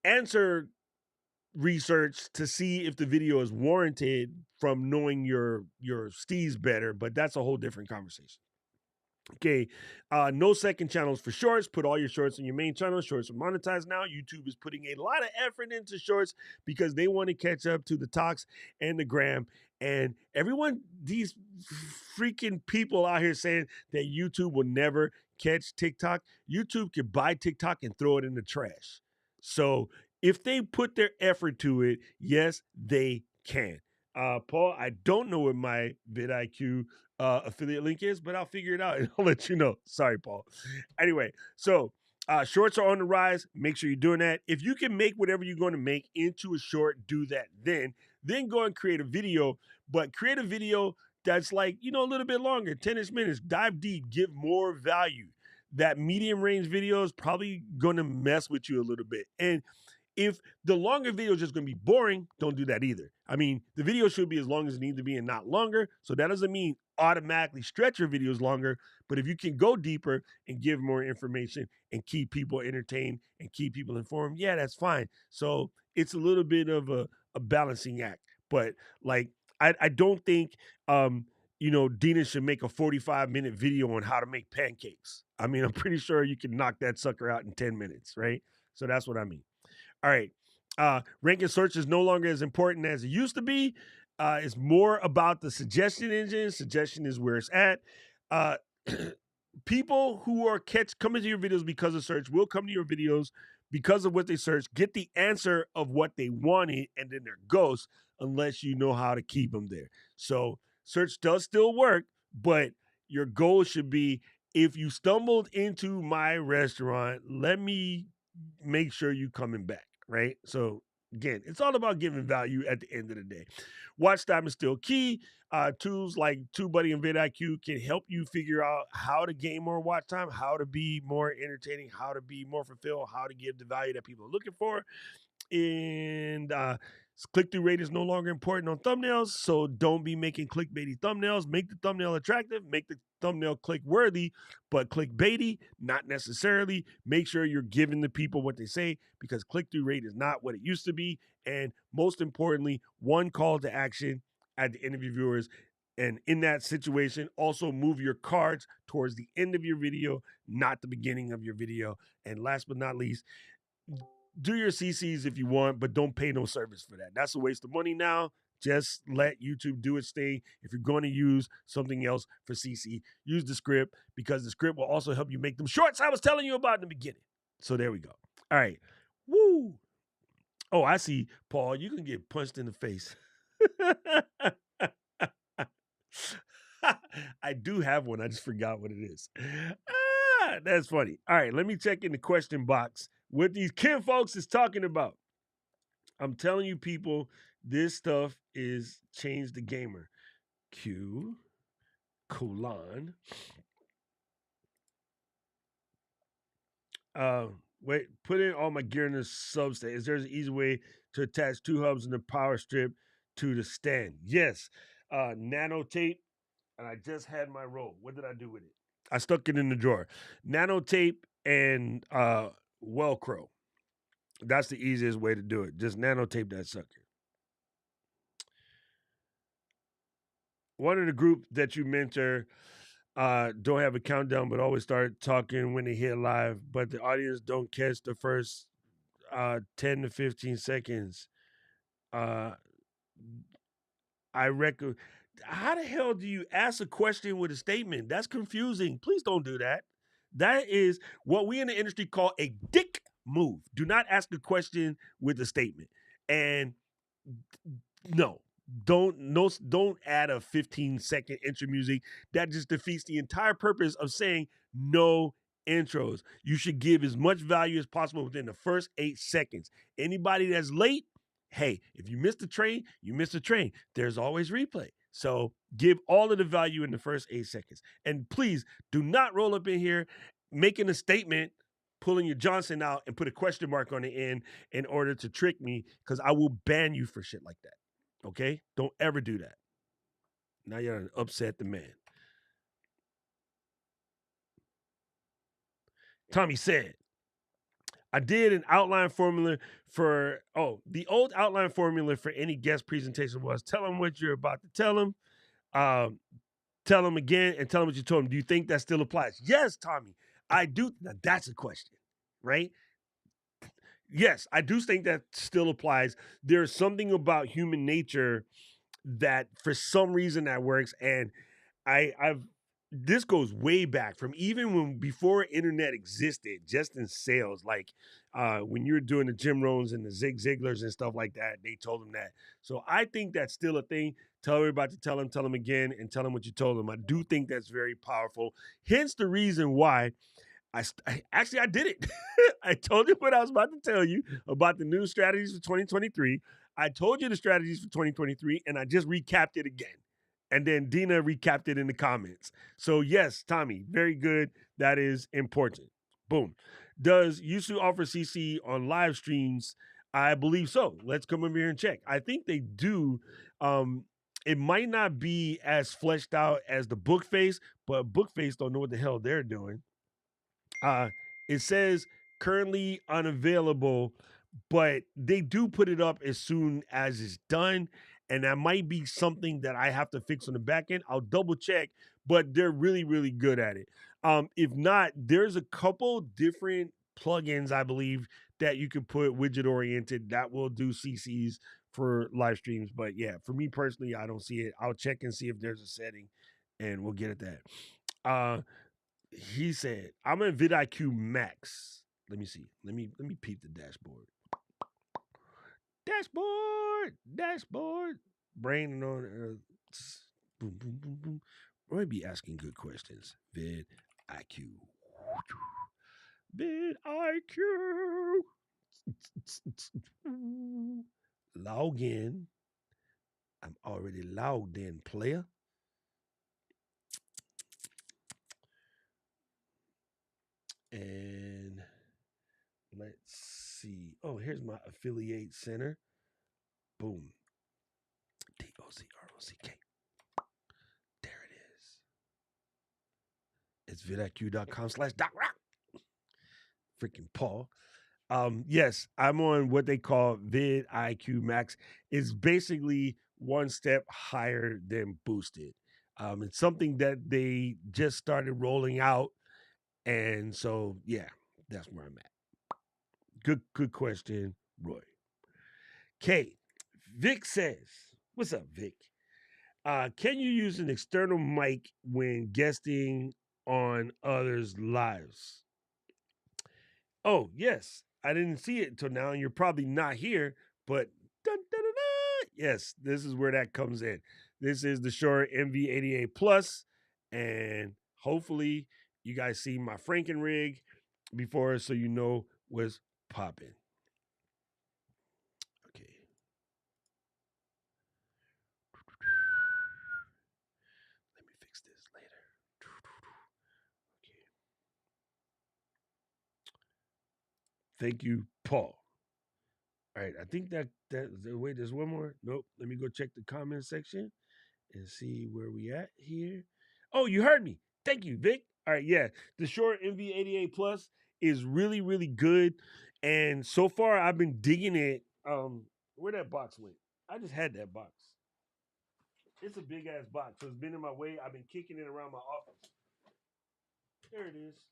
S4: answer research to see if the video is warranted from knowing your steez better, but that's a whole different conversation. Okay, no second channels for shorts. Put all your shorts on your main channel. Shorts are monetized now. YouTube is putting a lot of effort into shorts because they want to catch up to the talks and the gram. And everyone, these freaking people out here saying that YouTube will never catch TikTok. YouTube can buy TikTok and throw it in the trash. So if they put their effort to it, yes, they can. Paul, I don't know what my vidIQ affiliate link is, but I'll figure it out and I'll let you know. Sorry, Paul. Anyway, so shorts are on the rise. Make sure you're doing that. If you can make whatever you're going to make into a short, do that. Then go and create a video, but create a video that's like, a little bit longer, 10-ish minutes. Dive deep, give more value. That medium range video is probably going to mess with you a little bit. And if the longer video is just going to be boring, don't do that either. I mean, the video should be as long as it needs to be and not longer. So that doesn't mean automatically stretch your videos longer. But if you can go deeper and give more information and keep people entertained and keep people informed, yeah, that's fine. So it's a little bit of a balancing act. But like, I don't think, Dina should make a 45-minute video on how to make pancakes. I mean, I'm pretty sure you can knock that sucker out in 10 minutes, right? So that's what I mean. All right. Ranking search is no longer as important as it used to be. It's more about the suggestion engine. Suggestion is where it's at. People who are coming to your videos because of search will come to your videos because of what they search, get the answer of what they wanted, and then they're ghosts unless you know how to keep them there. So search does still work, but your goal should be, if you stumbled into my restaurant, let me make sure you coming back, right? So again, it's all about giving value at the end of the day. Watch time is still key. Tools like TubeBuddy and vidIQ can help you figure out how to gain more watch time, how to be more entertaining, how to be more fulfilled, how to give the value that people are looking for. And click-through rate is no longer important on thumbnails, so don't be making clickbaity thumbnails. Make the thumbnail attractive, make the thumbnail click-worthy, but clickbaity, not necessarily. Make sure you're giving the people what they say, because click-through rate is not what it used to be. And most importantly, one call to action at the end of your viewers. And in that situation, also move your cards towards the end of your video, not the beginning of your video. And last but not least, do your CCs if you want, but don't pay no service for that. That's a waste of money now. Just let YouTube do its thing. If you're going to use something else for CC, use the script, because the script will also help you make them shorts I was telling you about in the beginning. So there we go. All right. Woo. Oh, I see, Paul. You can get punched in the face. I do have one. I just forgot what it is. That's funny. All right, let me check in the question box what these Kim folks is talking about. I'm telling you, people, this stuff is change the gamer. Q colon. Wait, put in all my gear in the substate. Is there an easy way to attach 2 hubs in the power strip to the stand? Yes. Nano tape, and I just had my roll. What did I do with it? I stuck it in the drawer. Nano tape and Velcro. That's the easiest way to do it. Just nano tape that sucker. One of the group that you mentor don't have a countdown, but always start talking when they hit live, but the audience don't catch the first 10 to 15 seconds. I reckon. How the hell do you ask a question with a statement? That's confusing. Please don't do that. That is what we in the industry call a dick move. Do not ask a question with a statement. And no, don't add a 15-second intro music. That just defeats the entire purpose of saying no intros. You should give as much value as possible within the first 8 seconds. Anybody that's late, hey, if you missed the train, you missed the train. There's always replay. So give all of the value in the first 8 seconds. And please do not roll up in here making a statement, pulling your Johnson out and put a question mark on the end in order to trick me, because I will ban you for shit like that. Okay? Don't ever do that. Now you're gonna upset the man. Tommy said, I did an outline formula for, the old outline formula for any guest presentation was tell them what you're about to tell them. tell them again and tell them what you told them. Do you think that still applies? Yes, Tommy, I do. Now, that's a question, right? Yes, I do think that still applies. There's something about human nature that for some reason that works. And I've this goes way back from even when before internet existed, just in sales, like when you were doing the Jim Rohns and the Zig Ziglars and stuff like that, they told them that. So I think that's still a thing. Tell everybody to tell them again, and tell them what you told them. I do think that's very powerful. Hence the reason why I did it. I told you what I was about to tell you about the new strategies for 2023. I told you the strategies for 2023, and I just recapped it again. And then Dina recapped it in the comments. So yes, Tommy, very good. That is important. Boom. Does YouTube offer CC on live streams? I believe so. Let's come over here and check. I think they do. It might not be as fleshed out as the book face, but book face don't know what the hell they're doing. It says currently unavailable, but they do put it up as soon as it's done. And that might be something that I have to fix on the back end. I'll double check, but they're really, really good at it. If not, there's a couple different plugins, I believe, that you can put widget oriented that will do CCs for live streams. But yeah, for me personally, I don't see it. I'll check and see if there's a setting, and we'll get at that. He said, "I'm in vidIQ Max." Let me see. Let me peep the dashboard. Dashboard. Brain on boom, boom, boom, boom. Roy be asking good questions. vidIQ. vidIQ. Log in. I'm already logged in, player. And let's see. Oh, here's my affiliate center. Boom. DOCROCK. There it is. It's vidiq.com/DocRock. Freaking Paul. Yes, I'm on what they call vidIQ Max. It's basically one step higher than boosted. It's something that they just started rolling out. And so, yeah, that's where I'm at. Good question, Roy. K. Vic says, what's up, Vic? Can you use an external mic when guesting on others' lives? Oh, yes. I didn't see it until now, and you're probably not here, but dun, dun, dun, dun, yes, this is where that comes in. This is the Shure MV88 Plus, and hopefully you guys see my Franken rig before so you know what's popping. Okay. Let me fix this later. Okay. Thank you, Paul. All right, I think that wait, there's one more. Nope. Let me go check the comment section and see where we at here. Oh, you heard me. Thank you, Vic. All right, yeah. The Shure MV88 Plus is really, really good. And so far I've been digging it. Where that box went? I just had that box. It's a big ass box, so it's been in my way. I've been kicking it around my office. There it is.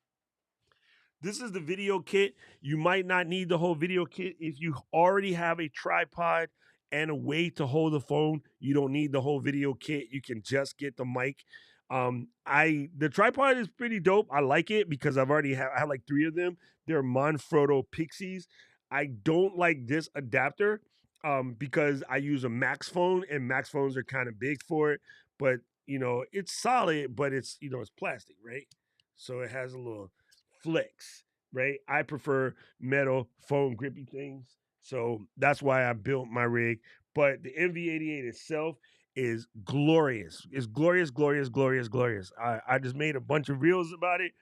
S4: This is the video kit. You might not need the whole video kit. If you already have a tripod and a way to hold the phone, you don't need the whole video kit. You can just get the mic. The tripod is pretty dope. I like it because I have like 3 of them. They're Manfrotto Pixies. I don't like this adapter because I use a Max phone, and Max phones are kind of big for it. But it's solid, but it's it's plastic, right? So it has a little flex, right? I prefer metal phone grippy things. So that's why I built my rig. But the MV88 itself is glorious. It's glorious, glorious, glorious, glorious. I just made a bunch of reels about it,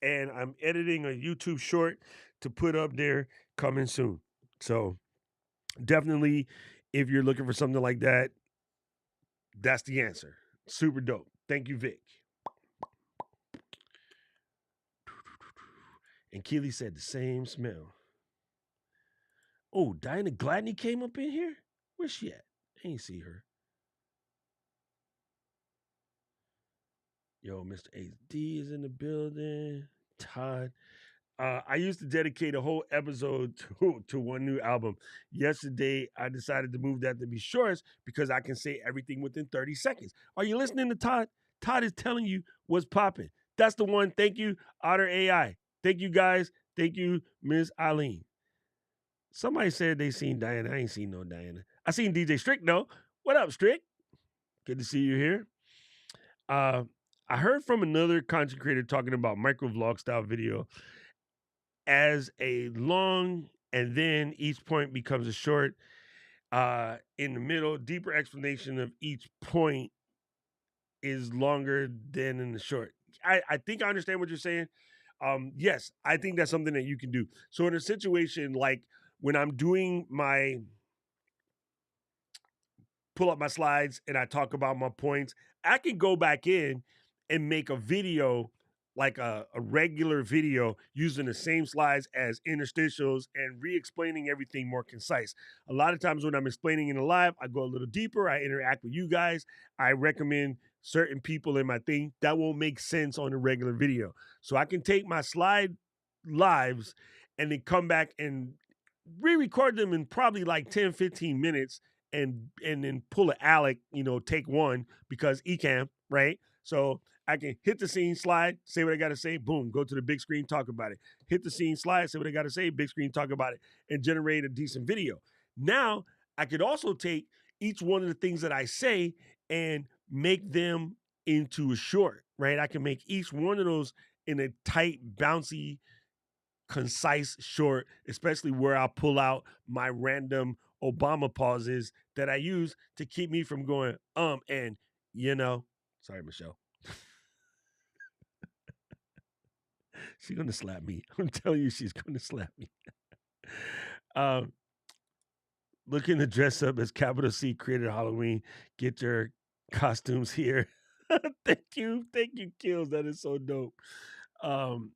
S4: and I'm editing a YouTube short to put up there coming soon. So definitely, if you're looking for something like that, that's the answer. Super dope. Thank you, Vic. And Keely said the same smell. Oh, Diana Gladney came up in here? Where's she at? I ain't see her. Yo, Mr. HD is in the building. Todd. I used to dedicate a whole episode to one new album. Yesterday, I decided to move that to be shorts because I can say everything within 30 seconds. Are you listening to Todd? Todd is telling you what's popping. That's the one. Thank you, Otter AI. Thank you, guys. Thank you, Ms. Eileen. Somebody said they seen Diana. I ain't seen no Diana. I seen DJ Strick, though. What up, Strick? Good to see you here. I heard from another content creator talking about micro vlog style video as a long and then each point becomes a short. In the middle, deeper explanation of each point is longer than in the short. I think I understand what you're saying. Yes, I think that's something that you can do. So in a situation like when I'm doing my pull up my slides and I talk about my points, I can go back in and make a video like a regular video using the same slides as interstitials and re-explaining everything more concise. A lot of times when I'm explaining in a live, I go a little deeper, I interact with you guys, I recommend certain people in my thing that won't make sense on a regular video. So I can take my slide lives and then come back and re-record them in probably like 10, 15 minutes and then pull an Alec, take one because Ecamm, right? So I can hit the scene, slide, say what I got to say, boom, go to the big screen, talk about it. Hit the scene, slide, say what I got to say, big screen, talk about it, and generate a decent video. Now, I could also take each one of the things that I say and make them into a short, right? I can make each one of those in a tight, bouncy, concise short, especially where I'll pull out my random Obama pauses that I use to keep me from going, and sorry, Michelle. She's gonna slap me. I'm telling you, she's gonna slap me. Looking to dress up as Capital C created Halloween. Get your costumes here. Thank you, Kills. That is so dope. Boom,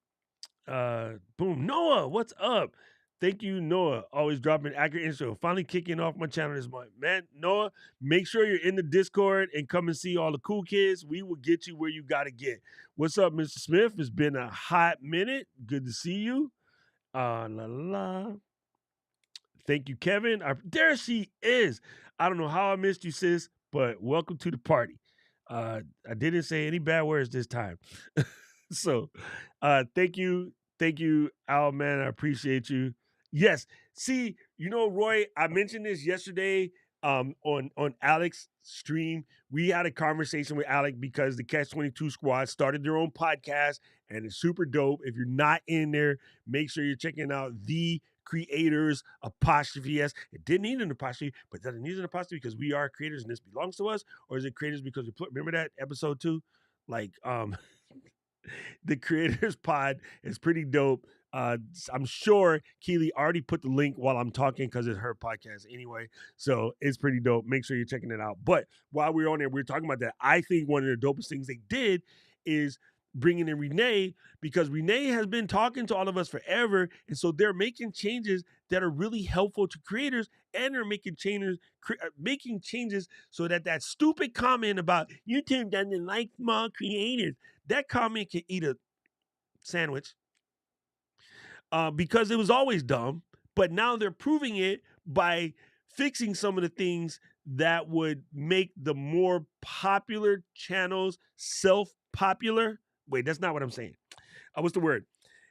S4: Noah, what's up? Thank you, Noah. Always dropping accurate intro. Finally kicking off my channel this month. Man, Noah, make sure you're in the Discord and come and see all the cool kids. We will get you where you got to get. What's up, Mr. Smith? It's been a hot minute. Good to see you. La la. Thank you, Kevin. There she is. I don't know how I missed you, sis, but welcome to the party. I didn't say any bad words this time. So thank you, Al, man. I appreciate you. Yes. See, Roy, I mentioned this yesterday on Alex's stream. We had a conversation with Alec because the Catch 22 squad started their own podcast and it's super dope. If you're not in there, make sure you're checking out the creators apostrophe s. It didn't need an apostrophe, but doesn't need an apostrophe because we are creators and this belongs to us, or is it creators because we remember that episode 2? Like the creators pod is pretty dope. I'm sure Keely already put the link while I'm talking because it's her podcast anyway. So it's pretty dope. Make sure you're checking it out. But while we're on there, we're talking about that. I think one of the dopest things they did is bringing in Renee, because Renee has been talking to all of us forever. And so they're making changes that are really helpful to creators, and they're making changes so that stupid comment about YouTube doesn't like small creators, that comment can eat a sandwich because it was always dumb. But now they're proving it by fixing some of the things that would make the more popular channels self-popular. Wait, that's not what I'm saying. What's the word?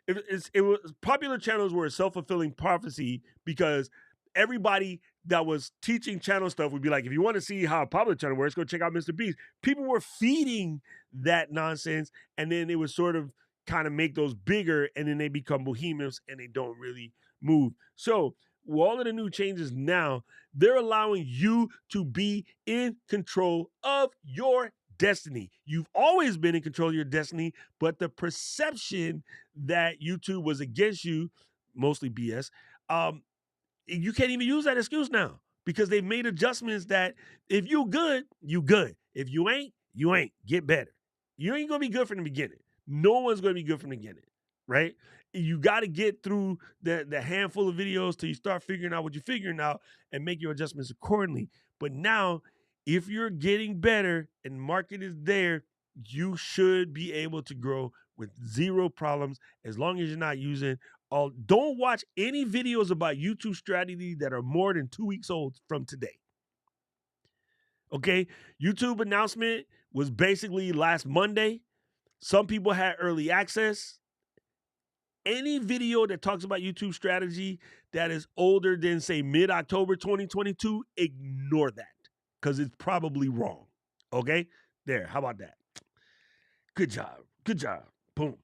S4: It was popular channels were a self-fulfilling prophecy, because everybody that was teaching channel stuff would be like, if you want to see how a popular channel works, go check out Mr. Beast. People were feeding that nonsense, and then it would sort of kind of make those bigger, and then they become behemoths and they don't really move. So with all of the new changes now, they're allowing you to be in control of your destiny. You've always been in control of your destiny, but the perception that YouTube was against you, mostly BS, you can't even use that excuse now, because they've made adjustments that if you good, you good. If you ain't, you ain't. Get better. You ain't going to be good from the beginning. No one's going to be good from the beginning, right? You got to get through the handful of videos till you start figuring out what you're figuring out and make your adjustments accordingly. But now, if you're getting better and market is there, you should be able to grow with zero problems as long as you're not using all. Don't watch any videos about YouTube strategy that are more than 2 weeks old from today. Okay, YouTube announcement was basically last Monday. Some people had early access. Any video that talks about YouTube strategy that is older than, say, mid-October 2022, ignore that because it's probably wrong. Okay? There. How about that? Good job. Good job. Boom.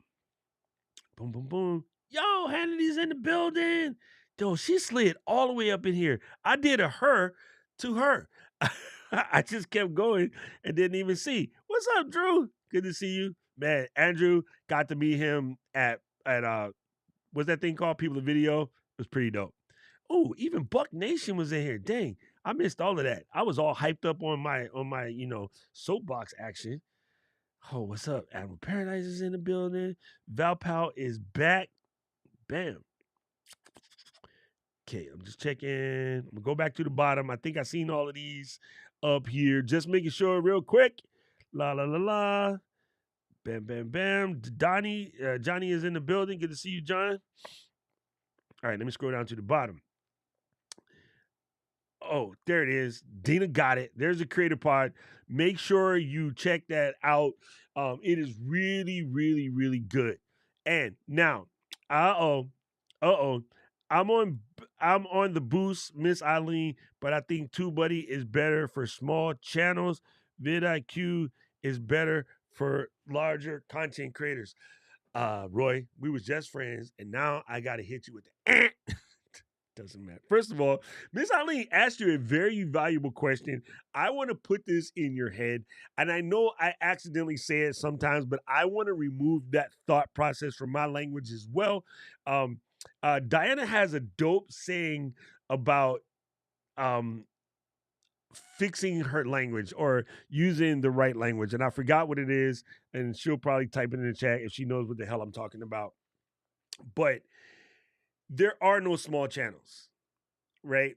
S4: Boom, boom, boom. Yo, Hannity's in the building. Yo, she slid all the way up in here. I did a her to her. I just kept going and didn't even see. What's up, Drew? Good to see you. Man, Andrew, got to meet him at what's that thing called? People of Video. It was pretty dope. Oh, even Buck Nation was in here. Dang, I missed all of that. I was all hyped up on my soapbox action. Oh, what's up? Admiral Paradise is in the building. Valpal is back. Bam. Okay, I'm just checking. I'm gonna go back to the bottom. I think I seen all of these up here. Just making sure real quick. La la la la. Bam, bam, bam. Johnny is in the building. Good to see you, John. All right, let me scroll down to the bottom. Oh, there it is. Dina got it. There's the creator pod. Make sure you check that out. It is really, really, really good. And now, I'm on the boost, Miss Eileen, but I think TubeBuddy is better for small channels. vidIQ is better for larger content creators. Roy, we was just friends, and now I gotta hit you with the doesn't matter. First of all, Miss Eileen asked you a very valuable question. I want to put this in your head, and I know I accidentally say it sometimes, but I want to remove that thought process from my language as well. Diana has a dope saying about fixing her language or using the right language, and I forgot what it is, and she'll probably type it in the chat if she knows what the hell I'm talking about. But there are no small channels, right?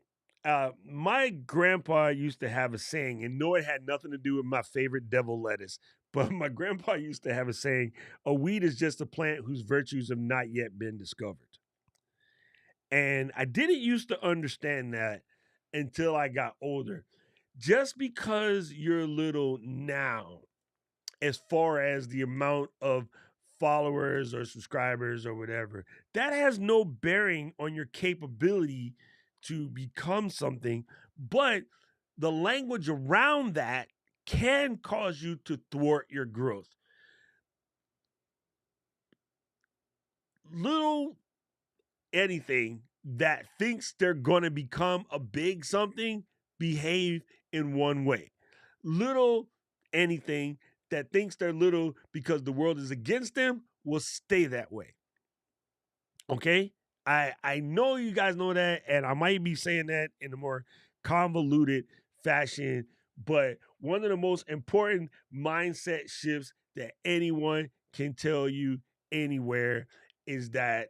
S4: My grandpa used to have a saying, and no, it had nothing to do with my favorite devil lettuce, but my grandpa used to have a saying, a weed is just a plant whose virtues have not yet been discovered. And I didn't used to understand that until I got older. Just because you're little now, as far as the amount of followers or subscribers or whatever, that has no bearing on your capability to become something, but the language around that can cause you to thwart your growth. Little anything that thinks they're going to become a big something behave in one way. Little anything that thinks they're little because the world is against them will stay that way. Okay? I know you guys know that, and I might be saying that in a more convoluted fashion, but one of the most important mindset shifts that anyone can tell you anywhere is that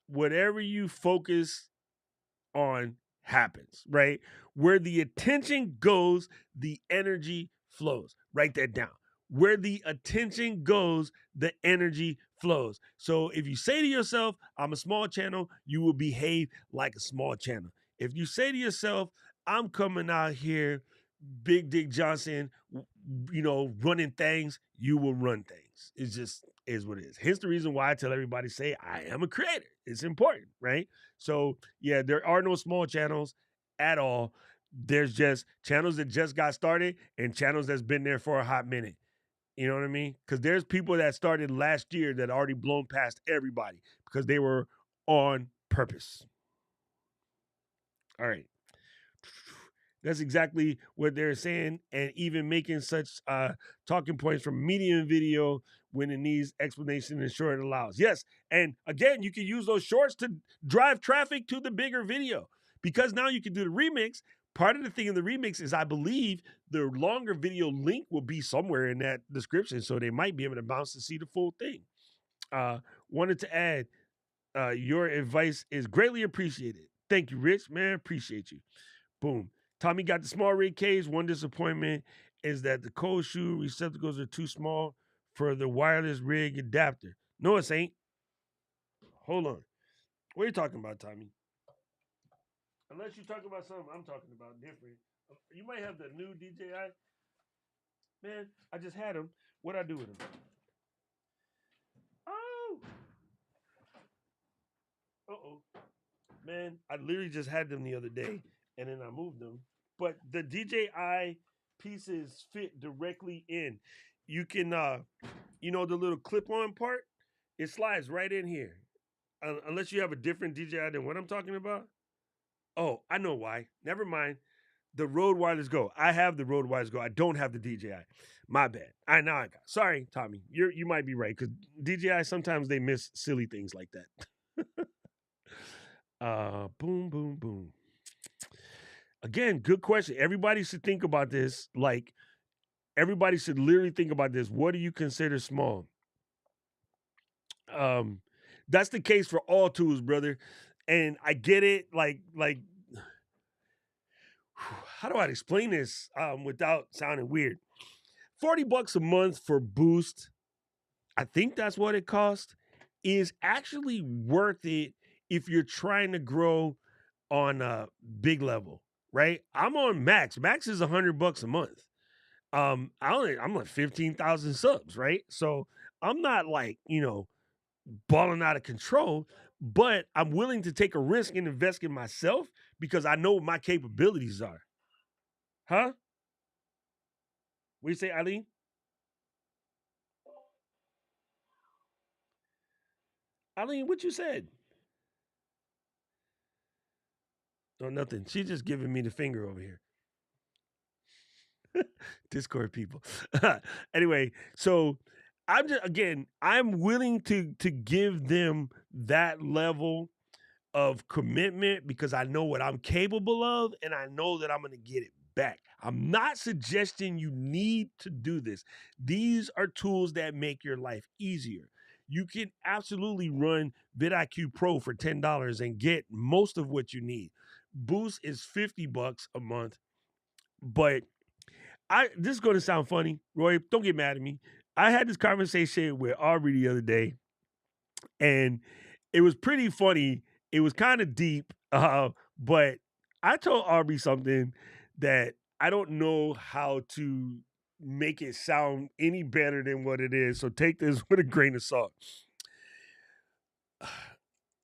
S4: whatever you focus on happens, right? Where the attention goes, the energy flows. Write that down. Where the attention goes, the energy flows. So if you say to yourself, I'm a small channel, you will behave like a small channel. If you say to yourself, I'm coming out here, Big Dick Johnson, running things, you will run things. It just is what it is. Hence the reason why I tell everybody, say, I am a creator. It's important, right? So yeah, there are no small channels at all. There's just channels that just got started and channels that's been there for a hot minute. You know what I mean? Because there's people that started last year that already blown past everybody because they were on purpose. All right. That's exactly what they're saying, and even making such talking points from medium video when it needs explanation and short allows. Yes, and again, you can use those shorts to drive traffic to the bigger video because now you can do the remix. Part of the thing in the remix is I believe the longer video link will be somewhere in that description, so they might be able to bounce to see the full thing. Wanted to add, your advice is greatly appreciated. Thank you, Rich, man. Appreciate you. Boom. Tommy got the small rig cage. One disappointment is that the cold shoe receptacles are too small for the wireless rig adapter. No, it ain't. Hold on. What are you talking about, Tommy? Unless you're talking about something I'm talking about different. You might have the new DJI. Man, I just had them. What'd I do with them? Oh. Uh-oh. Man, I literally just had them the other day, and then I moved them. But the DJI pieces fit directly in. You can, the little clip-on part, it slides right in here. Unless you have a different DJI than what I'm talking about. Oh, I know why. Never mind. The Rode Wireless Go. I have the Rode Wireless Go. I don't have the DJI. My bad. I got. Sorry, Tommy. You might be right because DJI sometimes they miss silly things like that. Boom, boom, boom. Again, good question. Everybody should think about this. Like, everybody should literally think about this. What do you consider small? That's the case for all tools, brother. And I get it. Like, how do I explain this without sounding weird? $40 a month for Boost, I think that's what it costs, is actually worth it if you're trying to grow on a big level, right? I'm on Max. Max is $100 a month. I'm like 15,000 subs, right? So I'm not like, balling out of control, but I'm willing to take a risk and invest in myself because I know what my capabilities are. Huh? What do you say, Eileen? Eileen, what you said? No, nothing. She's just giving me the finger over here. Discord people. Anyway, so I'm willing to give them that level of commitment because I know what I'm capable of and I know that I'm going to get it back. I'm not suggesting you need to do this. These are tools that make your life easier. You can absolutely run vidIQ Pro for $10 and get most of what you need. Boost is $50 a month, but this is going to sound funny, Roy. Don't get mad at me. I had this conversation with Aubrey the other day, and it was pretty funny. It was kind of deep, but I told Aubrey something that I don't know how to make it sound any better than what it is. So take this with a grain of salt.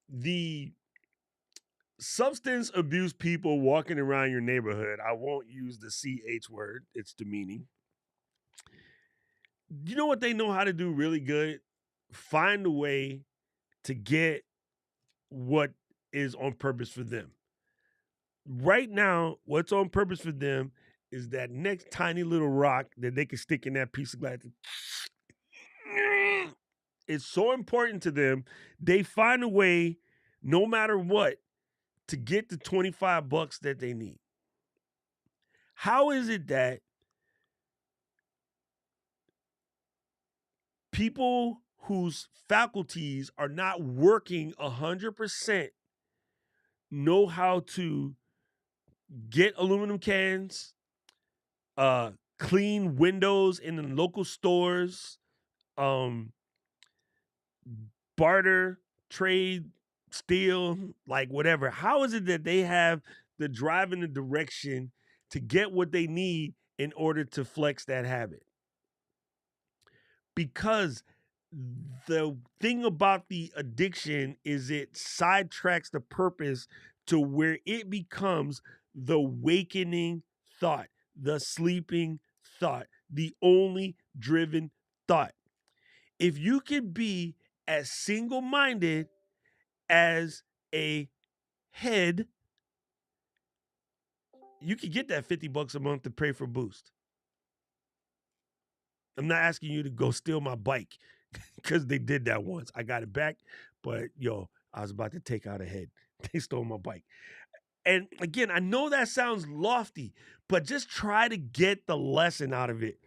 S4: The substance abuse people walking around your neighborhood, I won't use the CH word, it's demeaning. You know what they know how to do really good? Find a way to get what is on purpose for them. Right now, what's on purpose for them is that next tiny little rock that they can stick in that piece of glass. It's so important to them. They find a way, no matter what, to get the $25 that they need. How is it that people whose faculties are not working 100% know how to get aluminum cans, clean windows in the local stores, barter, trade, steal, like whatever? How is it that they have the drive and the direction to get what they need in order to flex that habit? Because the thing about the addiction is it sidetracks the purpose to where it becomes the wakening thought, the sleeping thought, the only driven thought. If you can be as single-minded as a head, you can get that $50 a month to pay for Boost. I'm not asking you to go steal my bike because they did that once. I got it back, but I was about to take out a head. They stole my bike. And again, I know that sounds lofty, but just try to get the lesson out of it.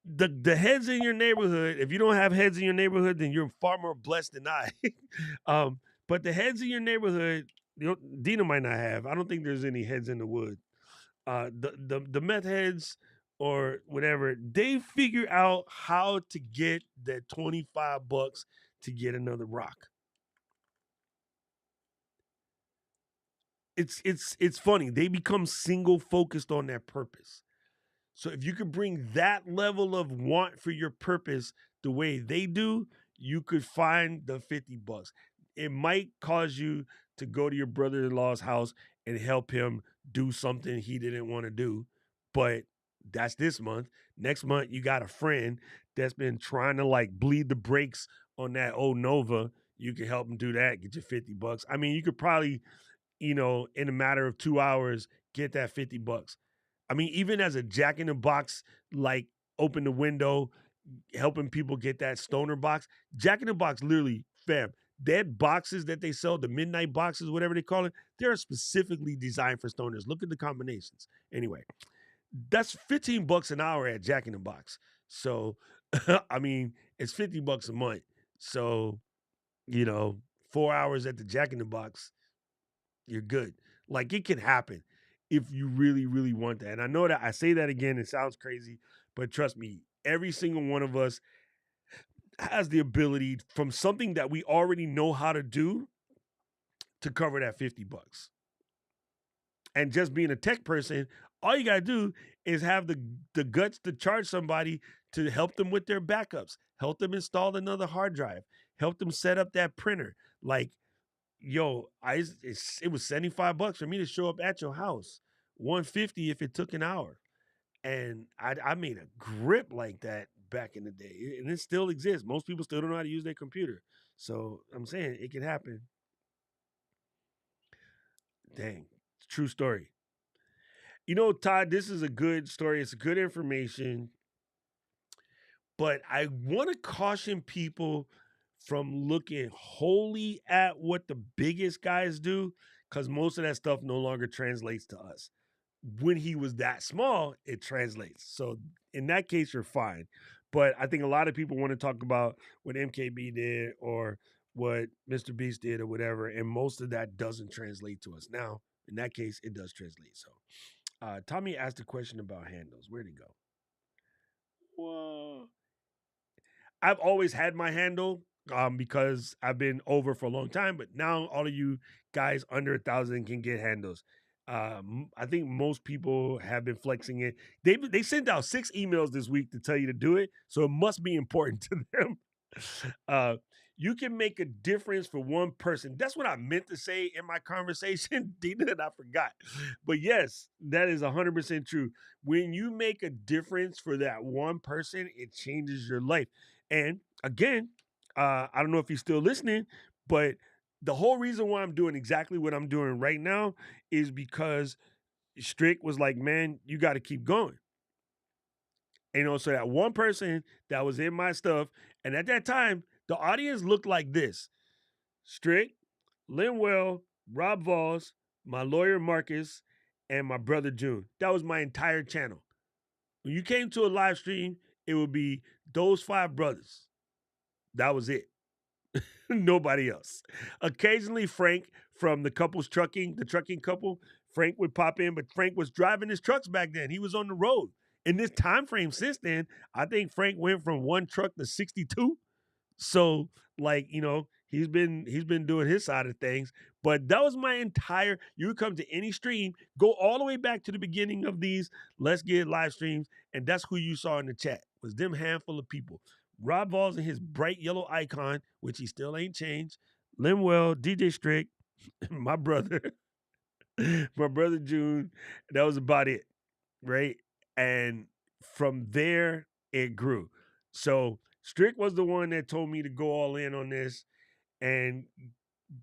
S4: The heads in your neighborhood, if you don't have heads in your neighborhood, then you're far more blessed than I. But the heads in your neighborhood, Dina might not have. I don't think there's any heads in the wood. The meth heads or whatever, they figure out how to get that $25 to get another rock. It's funny. They become single focused on their purpose. So if you could bring that level of want for your purpose the way they do, you could find the $50. It might cause you to go to your brother-in-law's house and help him do something he didn't want to do, but that's this month. Next month, you got a friend that's been trying to like bleed the brakes on that old Nova. You can help him do that, get your $50. I mean, you could probably, in a matter of 2 hours, get that $50. I mean, even as a Jack in the Box, like open the window, helping people get that stoner box. Jack in the Box, literally, fam, that boxes that they sell, the midnight boxes, whatever they call it, they're specifically designed for stoners. Look at the combinations. Anyway, that's $15 an hour at Jack in the Box. So, I mean, it's $50 a month. So, 4 hours at the Jack in the Box, you're good. Like it can happen if you really, really want that. And I know that I say that again, it sounds crazy, but trust me, every single one of us has the ability from something that we already know how to do to cover that $50. And just being a tech person, all you gotta do is have the guts to charge somebody to help them with their backups, help them install another hard drive, help them set up that printer. Like, yo, it was $75 for me to show up at your house, $150 if it took an hour. And I made a grip like that back in the day, and it still exists. Most people still don't know how to use their computer. So I'm saying it can happen. Dang, true story. Todd, this is a good story. It's good information, but I want to caution people from looking wholly at what the biggest guys do, because most of that stuff no longer translates to us. When he was that small, it translates. So in that case, you're fine. But I think a lot of people want to talk about what MKB did or what Mr. Beast did or whatever, and most of that doesn't translate to us. Now, in that case, it does translate. So Tommy asked a question about handles. Where'd it go? Whoa. I've always had my handle because I've been over for a long time, but now all of you guys under 1,000 can get handles. I think most people have been flexing it. They sent out 6 emails this week to tell you to do it, so it must be important to them. You can make a difference for one person. That's what I meant to say in my conversation, Dina, and I forgot. But yes, that is 100% true. When you make a difference for that one person, it changes your life. And again, I don't know if he's still listening, but the whole reason why I'm doing exactly what I'm doing right now is because Strick was like, man, you got to keep going. So that one person that was in my stuff, and at that time, the audience looked like this: Strick, Linwell, Rob Voss, my lawyer Marcus, and my brother June. That was my entire channel. When you came to a live stream, it would be those 5 brothers. That was it. Nobody else. Occasionally, Frank from the trucking couple, Frank would pop in, but Frank was driving his trucks back then. He was on the road. In this time frame since then, I think Frank went from 1 truck to 62. So, he's been doing his side of things. But that was my entire. You would come to any stream, go all the way back to the beginning of these Let's Get live streams, and that's who you saw in the chat. Was them handful of people. Rob Voss and his bright yellow icon, which he still ain't changed. Linwell, DJ Strick, my brother, my brother June. That was about it, right? And from there, it grew. So Strick was the one that told me to go all in on this and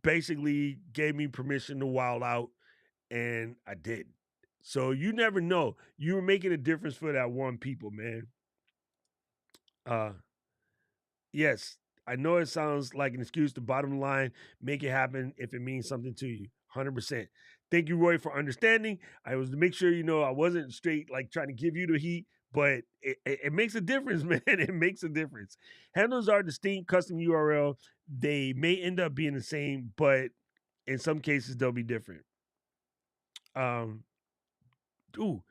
S4: basically gave me permission to wild out, and I did. So you never know. You were making a difference for that one people, man. Yes, I know it sounds like an excuse. The bottom line, make it happen if it means something to you. 100%. Thank you, Roy, for understanding. I was to make sure I wasn't straight like trying to give you the heat, but it makes a difference, man. It makes a difference. Handles are distinct custom URL. They may end up being the same, but in some cases they'll be different. Ooh,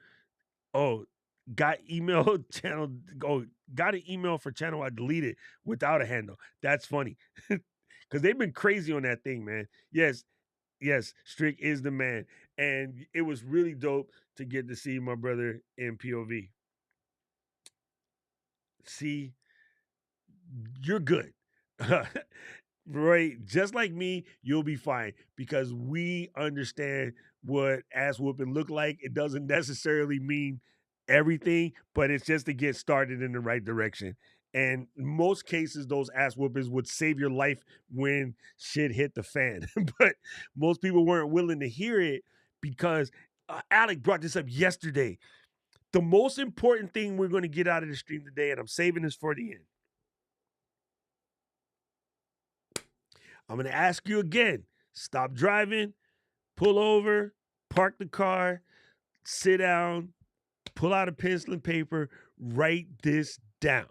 S4: oh, got email channel. Got an email for channel I deleted without a handle. That's funny because they've been crazy on that thing, man. Yes, Strick is the man, and it was really dope to get to see my brother in POV. See, you're good. Right, just like me, you'll be fine because we understand what ass whooping look like. It doesn't necessarily mean everything, but it's just to get started in the right direction. And in most cases, those ass whoopings would save your life when shit hit the fan. But most people weren't willing to hear it because Alec brought this up yesterday. The most important thing we're going to get out of the stream today, and I'm saving this for the end. I'm going to ask you again. Stop driving, pull over, park the car, sit down, pull out a pencil and paper, write this down.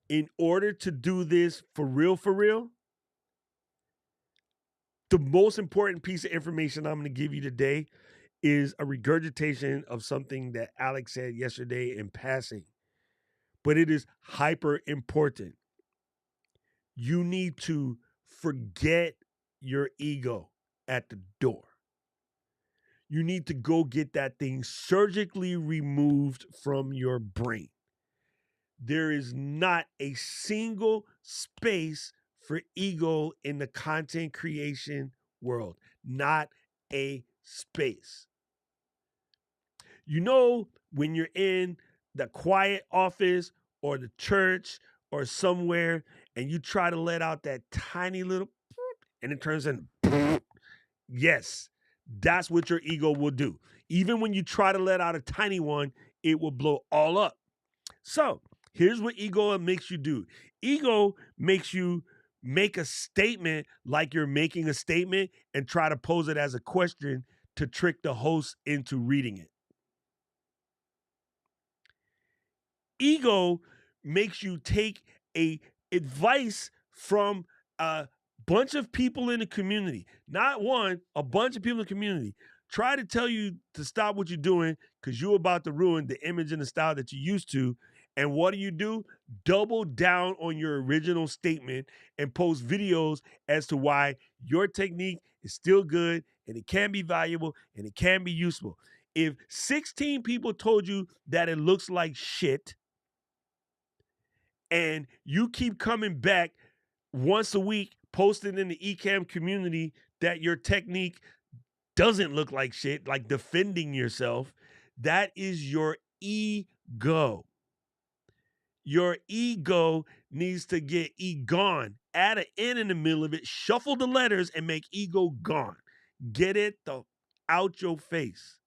S4: In order to do this for real, the most important piece of information I'm going to give you today is a regurgitation of something that Alex said yesterday in passing. But it is hyper important. You need to forget your ego at the door. You need to go get that thing surgically removed from your brain. There is not a single space for ego in the content creation world. Not a space. You know, when you're in the quiet office or the church or somewhere and you try to let out that tiny little and it turns into yes, that's what your ego will do. Even when you try to let out a tiny one, it will blow all up. So here's what ego makes you do. Ego makes you make a statement like you're making a statement and try to pose it as a question to trick the host into reading it. Ego makes you take a advice from a bunch of people in the community, not one, a bunch of people in the community. Try to tell you to stop what you're doing because you're about to ruin the image and the style that you used to. And what do? Double down on your original statement and post videos as to why your technique is still good and it can be valuable and it can be useful. If 16 people told you that it looks like shit, and you keep coming back once a week, posting in the eCam community that your technique doesn't look like shit, like defending yourself, that is your ego. Your ego needs to get gone. Add an N in the middle of it, shuffle the letters, and make ego gone. Get it out your face.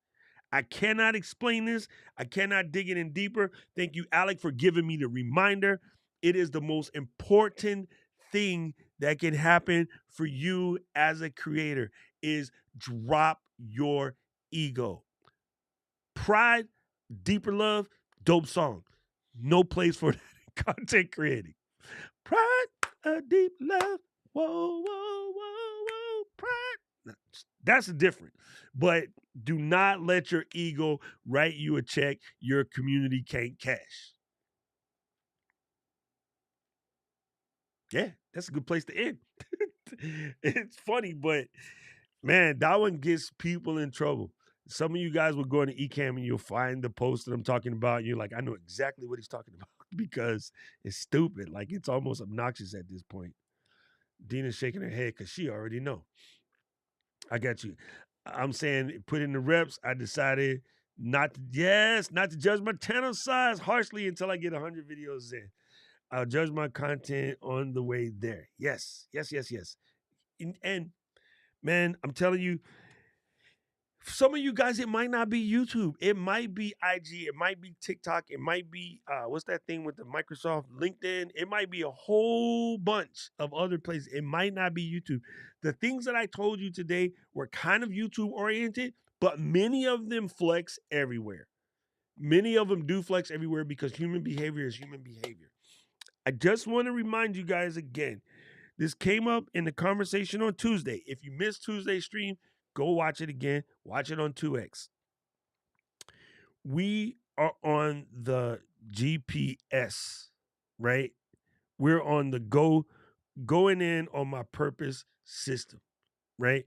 S4: I cannot explain this. I cannot dig it in deeper. Thank you, Alec, for giving me the reminder. It is the most important thing that can happen for you as a creator is drop your ego. Pride, Deeper Love, dope song. No place for that in content creating. Pride, a deep love. Whoa, whoa, whoa, whoa. Pride. That's different. But do not let your ego write you a check your community can't cash. Yeah, that's a good place to end. It's funny, but man, that one gets people in trouble. Some of you guys will go into eCam and you'll find the post that I'm talking about. And you're like, I know exactly what he's talking about because it's stupid. Like it's almost obnoxious at this point. Dina's shaking her head because she already know. I got you. I'm saying put in the reps. I decided not to judge my channel size harshly until I get 100 videos in. I'll judge my content on the way there. Yes. And man, I'm telling you, some of you guys, it might not be YouTube. It might be IG. It might be TikTok. It might be, what's that thing with the Microsoft LinkedIn? It might be a whole bunch of other places. It might not be YouTube. The things that I told you today were kind of YouTube oriented, but many of them flex everywhere. Many of them do flex everywhere because human behavior is human behavior. I just want to remind you guys again, this came up in the conversation on Tuesday. If you missed Tuesday's stream, go watch it again. Watch it on 2X. we are on the GPS, right? We're on the going in on my purpose system, right?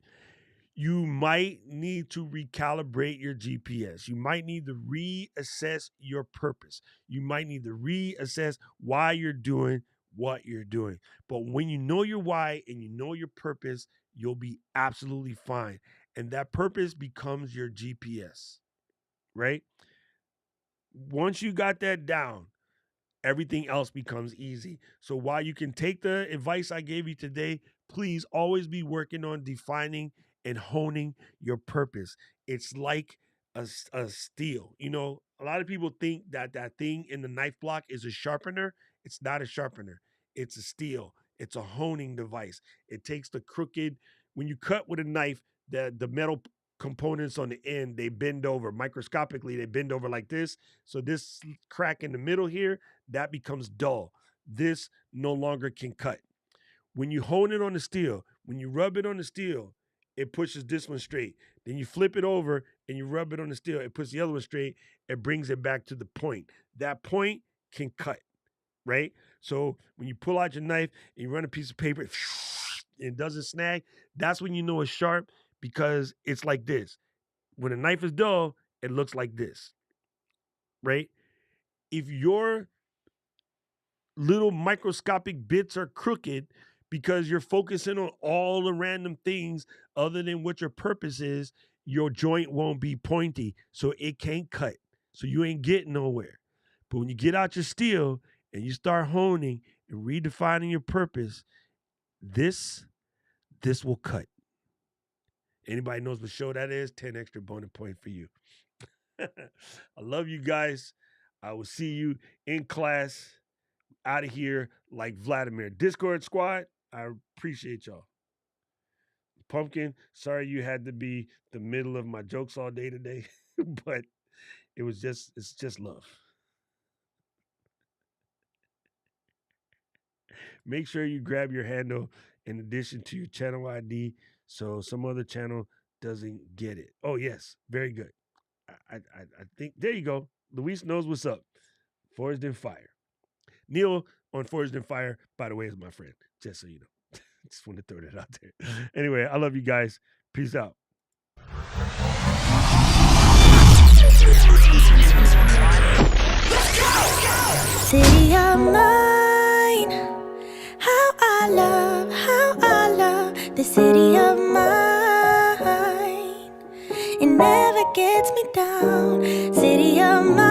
S4: You might need to recalibrate your GPS. You might need to reassess your purpose. You might need to reassess why you're doing what you're doing. But when you know your why and you know your purpose, you'll be absolutely fine. And that purpose becomes your GPS, right? Once you got that down, everything else becomes easy. So while you can take the advice I gave you today, please always be working on defining and honing your purpose. It's like a steel. You know, a lot of people think that that thing in the knife block is a sharpener. It's not a sharpener. It's a steel. It's a honing device. It takes the crooked, when you cut with a knife, the metal components on the end, they bend over microscopically. They bend over like this. So this crack in the middle here, that becomes dull. This no longer can cut. When you hone it on the steel, when you rub it on the steel, it pushes this one straight. Then you flip it over and you rub it on the steel, it puts the other one straight. It brings it back to the point. That point can cut, right? So when you pull out your knife and you run a piece of paper, and it doesn't snag, that's when you know it's sharp, because it's like this. When a knife is dull, it looks like this, right? If your little microscopic bits are crooked because you're focusing on all the random things other than what your purpose is, your joint won't be pointy, so it can't cut. So you ain't getting nowhere. But when you get out your steel and you start honing and redefining your purpose, this will cut. Anybody knows what show that is? 10 extra bonus point for you. I love you guys. I will see you in class. Out of here like Vladimir. Discord squad, I appreciate y'all. Pumpkin, sorry you had to be the middle of my jokes all day today, but it's just love. Make sure you grab your handle in addition to your channel ID so some other channel doesn't get it. Oh, yes. Very good. I think, there you go. Luis knows what's up. Forged in Fire. Neil on Forged in Fire, by the way, is my friend, just so you know. Just want to throw that out there. Anyway, I love you guys. Peace out.
S1: City of mine, how I love the city of mine. It never gets me down. City of mine.